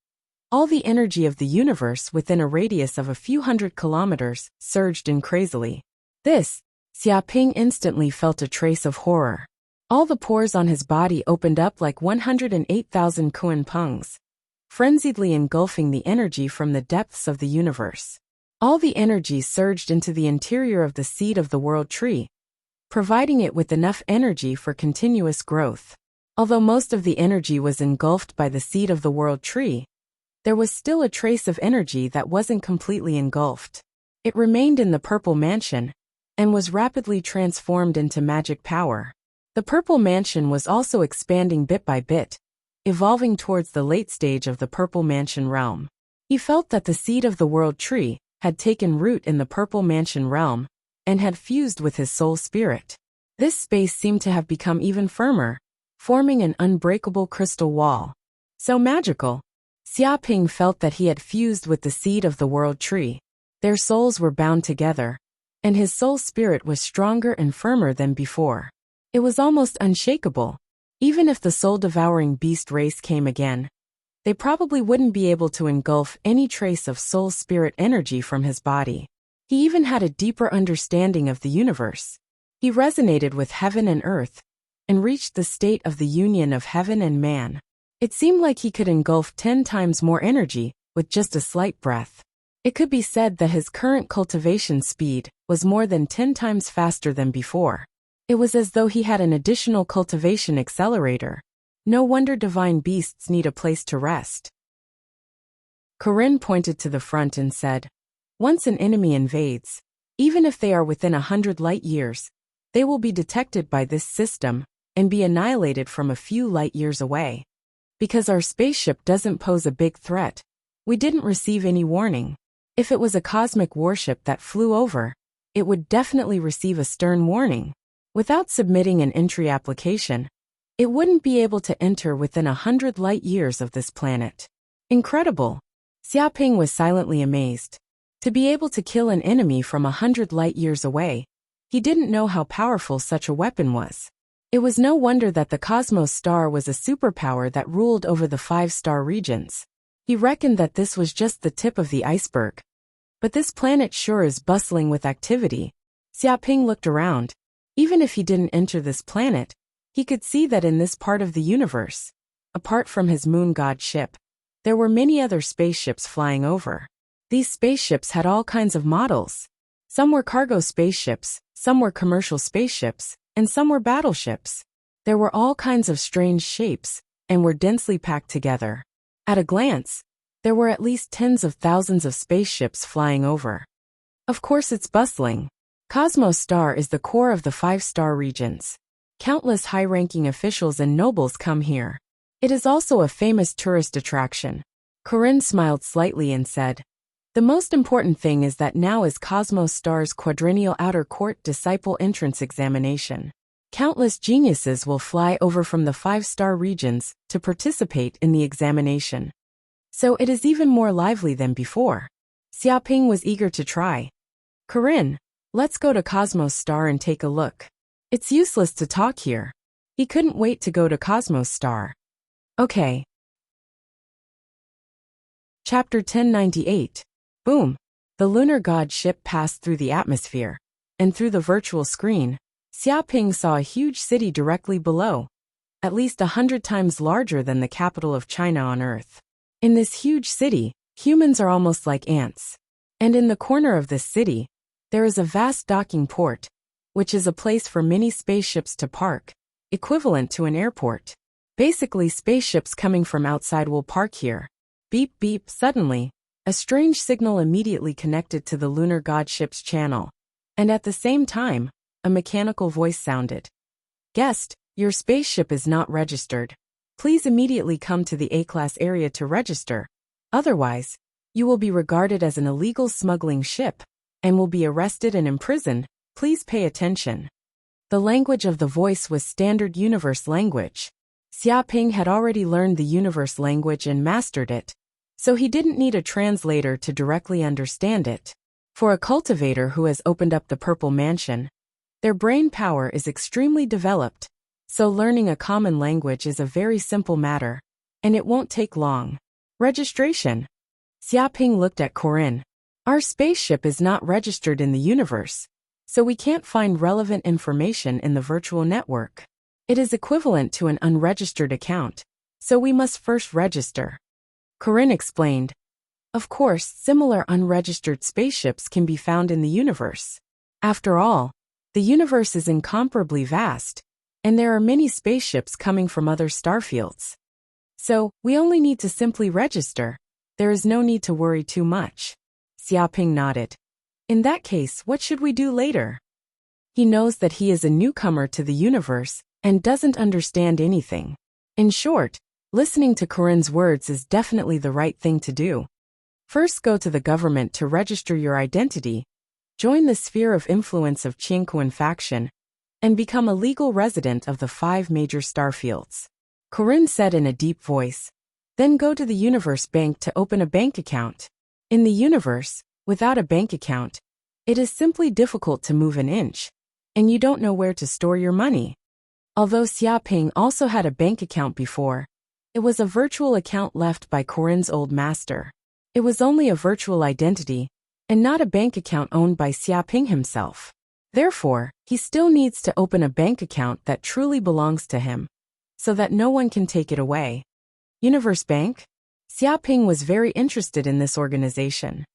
all the energy of the universe within a radius of a few hundred kilometers surged in crazily. This, Xiaoping instantly felt a trace of horror. All the pores on his body opened up like 108,000 Kuan pungs, frenziedly engulfing the energy from the depths of the universe. All the energy surged into the interior of the seed of the world tree, providing it with enough energy for continuous growth. Although most of the energy was engulfed by the seed of the world tree, there was still a trace of energy that wasn't completely engulfed. It remained in the purple mansion, and was rapidly transformed into magic power. The purple mansion was also expanding bit by bit, evolving towards the late stage of the purple mansion realm. He felt that the seed of the world tree had taken root in the purple mansion realm, and had fused with his soul spirit. This space seemed to have become even firmer, forming an unbreakable crystal wall. So magical! Xiaoping felt that he had fused with the seed of the world tree. Their souls were bound together, and his soul spirit was stronger and firmer than before. It was almost unshakable. Even if the soul-devouring beast race came again, they probably wouldn't be able to engulf any trace of soul spirit energy from his body. He even had a deeper understanding of the universe. He resonated with heaven and earth, and reached the state of the union of heaven and man. It seemed like he could engulf 10 times more energy with just a slight breath. It could be said that his current cultivation speed was more than 10 times faster than before. It was as though he had an additional cultivation accelerator. No wonder divine beasts need a place to rest. Corinne pointed to the front and said, "Once an enemy invades, even if they are within 100 light years, they will be detected by this system and be annihilated from a few light years away. Because our spaceship doesn't pose a big threat, we didn't receive any warning. If it was a cosmic warship that flew over, it would definitely receive a stern warning. Without submitting an entry application, it wouldn't be able to enter within 100 light years of this planet." Incredible! Xiaoping was silently amazed. To be able to kill an enemy from 100 light years away, he didn't know how powerful such a weapon was. It was no wonder that the Cosmos Star was a superpower that ruled over the 5-star regions. He reckoned that this was just the tip of the iceberg. But this planet sure is bustling with activity. Xiaoping looked around. Even if he didn't enter this planet, he could see that in this part of the universe, apart from his moon god ship, there were many other spaceships flying over. These spaceships had all kinds of models. Some were cargo spaceships, some were commercial spaceships, and some were battleships. There were all kinds of strange shapes, and were densely packed together. At a glance, there were at least tens of thousands of spaceships flying over. Of course it's bustling. Cosmos Star is the core of the 5-star regions. Countless high-ranking officials and nobles come here. It is also a famous tourist attraction. Corinne smiled slightly and said, "The most important thing is that now is Cosmos Star's quadrennial outer court disciple entrance examination. Countless geniuses will fly over from the 5-star regions to participate in the examination. So it is even more lively than before." Xiaoping was eager to try. "Corinne, let's go to Cosmos Star and take a look. It's useless to talk here." He couldn't wait to go to Cosmos Star. Okay. Chapter 1098. Boom! The lunar god ship passed through the atmosphere, and through the virtual screen, Xiaoping saw a huge city directly below, at least 100 times larger than the capital of China on Earth. In this huge city, humans are almost like ants. And in the corner of this city, there is a vast docking port, which is a place for many spaceships to park, equivalent to an airport. Basically, spaceships coming from outside will park here. Beep beep. Suddenly, a strange signal immediately connected to the lunar god ship's channel. And at the same time, a mechanical voice sounded. "Guest, your spaceship is not registered. Please immediately come to the A-class area to register. Otherwise, you will be regarded as an illegal smuggling ship, and will be arrested and imprisoned. Please pay attention." The language of the voice was standard universe language. Xiaoping had already learned the universe language and mastered it, so he didn't need a translator to directly understand it. For a cultivator who has opened up the Purple Mansion, their brain power is extremely developed, so learning a common language is a very simple matter, and it won't take long. Registration. Xiaoping looked at Corinne. "Our spaceship is not registered in the universe, so we can't find relevant information in the virtual network. It is equivalent to an unregistered account, so we must first register." Corinne explained. Of course, similar unregistered spaceships can be found in the universe. After all, the universe is incomparably vast, and there are many spaceships coming from other starfields. So, we only need to simply register. There is no need to worry too much. Xiaoping nodded. "In that case, what should we do later?" He knows that he is a newcomer to the universe and doesn't understand anything. In short, listening to Corinne's words is definitely the right thing to do. First, go to the government to register your identity, join the sphere of influence of Qingquan faction, and become a legal resident of the 5 major starfields. Corinne said in a deep voice. Then go to the Universe Bank to open a bank account. In the universe, without a bank account, it is simply difficult to move an inch, and you don't know where to store your money. Although Xiaoping also had a bank account before, it was a virtual account left by Corinne's old master. It was only a virtual identity, and not a bank account owned by Xiaoping himself. Therefore, he still needs to open a bank account that truly belongs to him, so that no one can take it away. Universe Bank? Xiaoping was very interested in this organization.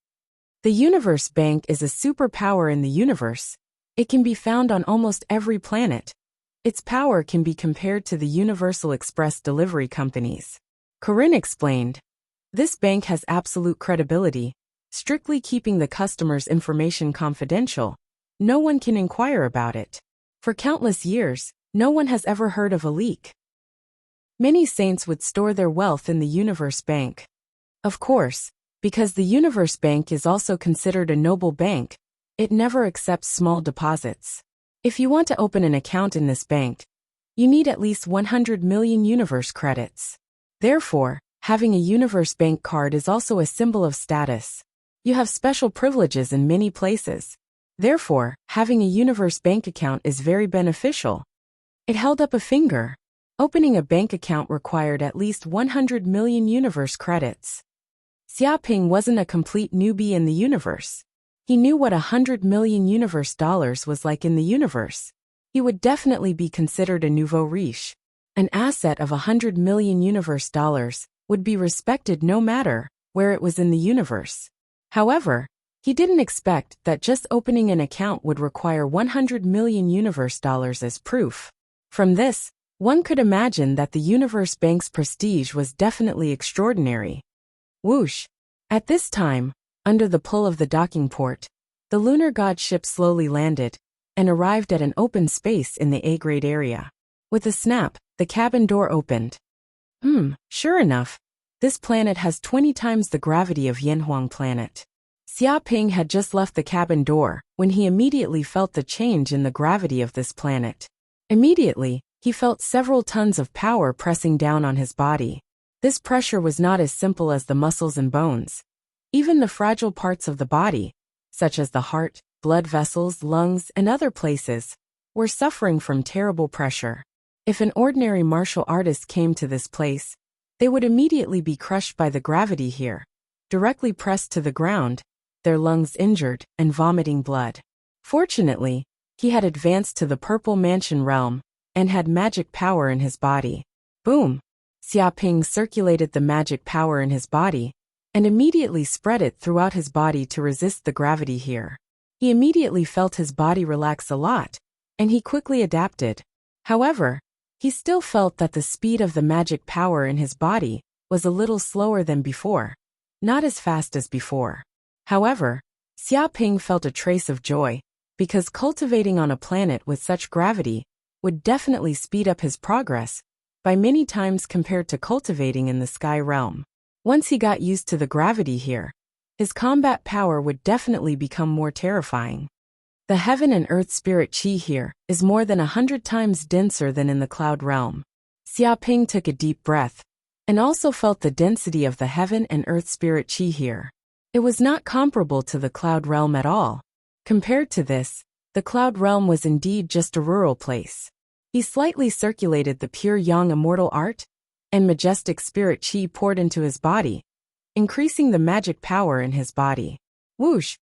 The Universe Bank is a superpower in the universe. It can be found on almost every planet. Its power can be compared to the Universal Express delivery companies. Corinne explained, "This bank has absolute credibility, strictly keeping the customer's information confidential. No one can inquire about it. For countless years, no one has ever heard of a leak." Many saints would store their wealth in the Universe Bank. Of course, because the Universe Bank is also considered a noble bank, it never accepts small deposits. If you want to open an account in this bank, you need at least 100 million Universe credits. Therefore, having a Universe Bank card is also a symbol of status. You have special privileges in many places. Therefore, having a Universe Bank account is very beneficial. It held up a finger. Opening a bank account required at least 100 million Universe credits. Xiaoping wasn't a complete newbie in the universe. He knew what 100 million Universe dollars was like in the universe. He would definitely be considered a nouveau riche. An asset of 100 million Universe dollars would be respected no matter where it was in the universe. However, he didn't expect that just opening an account would require 100 million Universe dollars as proof. From this, one could imagine that the Universe Bank's prestige was definitely extraordinary. Whoosh! At this time, under the pull of the docking port, the lunar god ship slowly landed and arrived at an open space in the A-grade area. With a snap, the cabin door opened. Sure enough, this planet has 20 times the gravity of Yanhuang planet. Xiaoping had just left the cabin door when he immediately felt the change in the gravity of this planet. Immediately, he felt several tons of power pressing down on his body. This pressure was not as simple as the muscles and bones. Even the fragile parts of the body, such as the heart, blood vessels, lungs, and other places, were suffering from terrible pressure. If an ordinary martial artist came to this place, they would immediately be crushed by the gravity here, directly pressed to the ground, their lungs injured and vomiting blood. Fortunately, he had advanced to the Purple Mansion realm and had magic power in his body. Boom! Xiaoping circulated the magic power in his body and immediately spread it throughout his body to resist the gravity here. He immediately felt his body relax a lot, and he quickly adapted. However, he still felt that the speed of the magic power in his body was a little slower than before, not as fast as before. However, Xiaoping felt a trace of joy, because cultivating on a planet with such gravity would definitely speed up his progress by many times compared to cultivating in the sky realm. Once he got used to the gravity here, his combat power would definitely become more terrifying. The heaven and earth spirit chi here is more than 100 times denser than in the cloud realm. Xiaoping took a deep breath, and also felt the density of the heaven and earth spirit chi here. It was not comparable to the cloud realm at all. Compared to this, the cloud realm was indeed just a rural place. He slightly circulated the pure yang immortal art, and majestic spirit chi poured into his body, increasing the magic power in his body. Whoosh!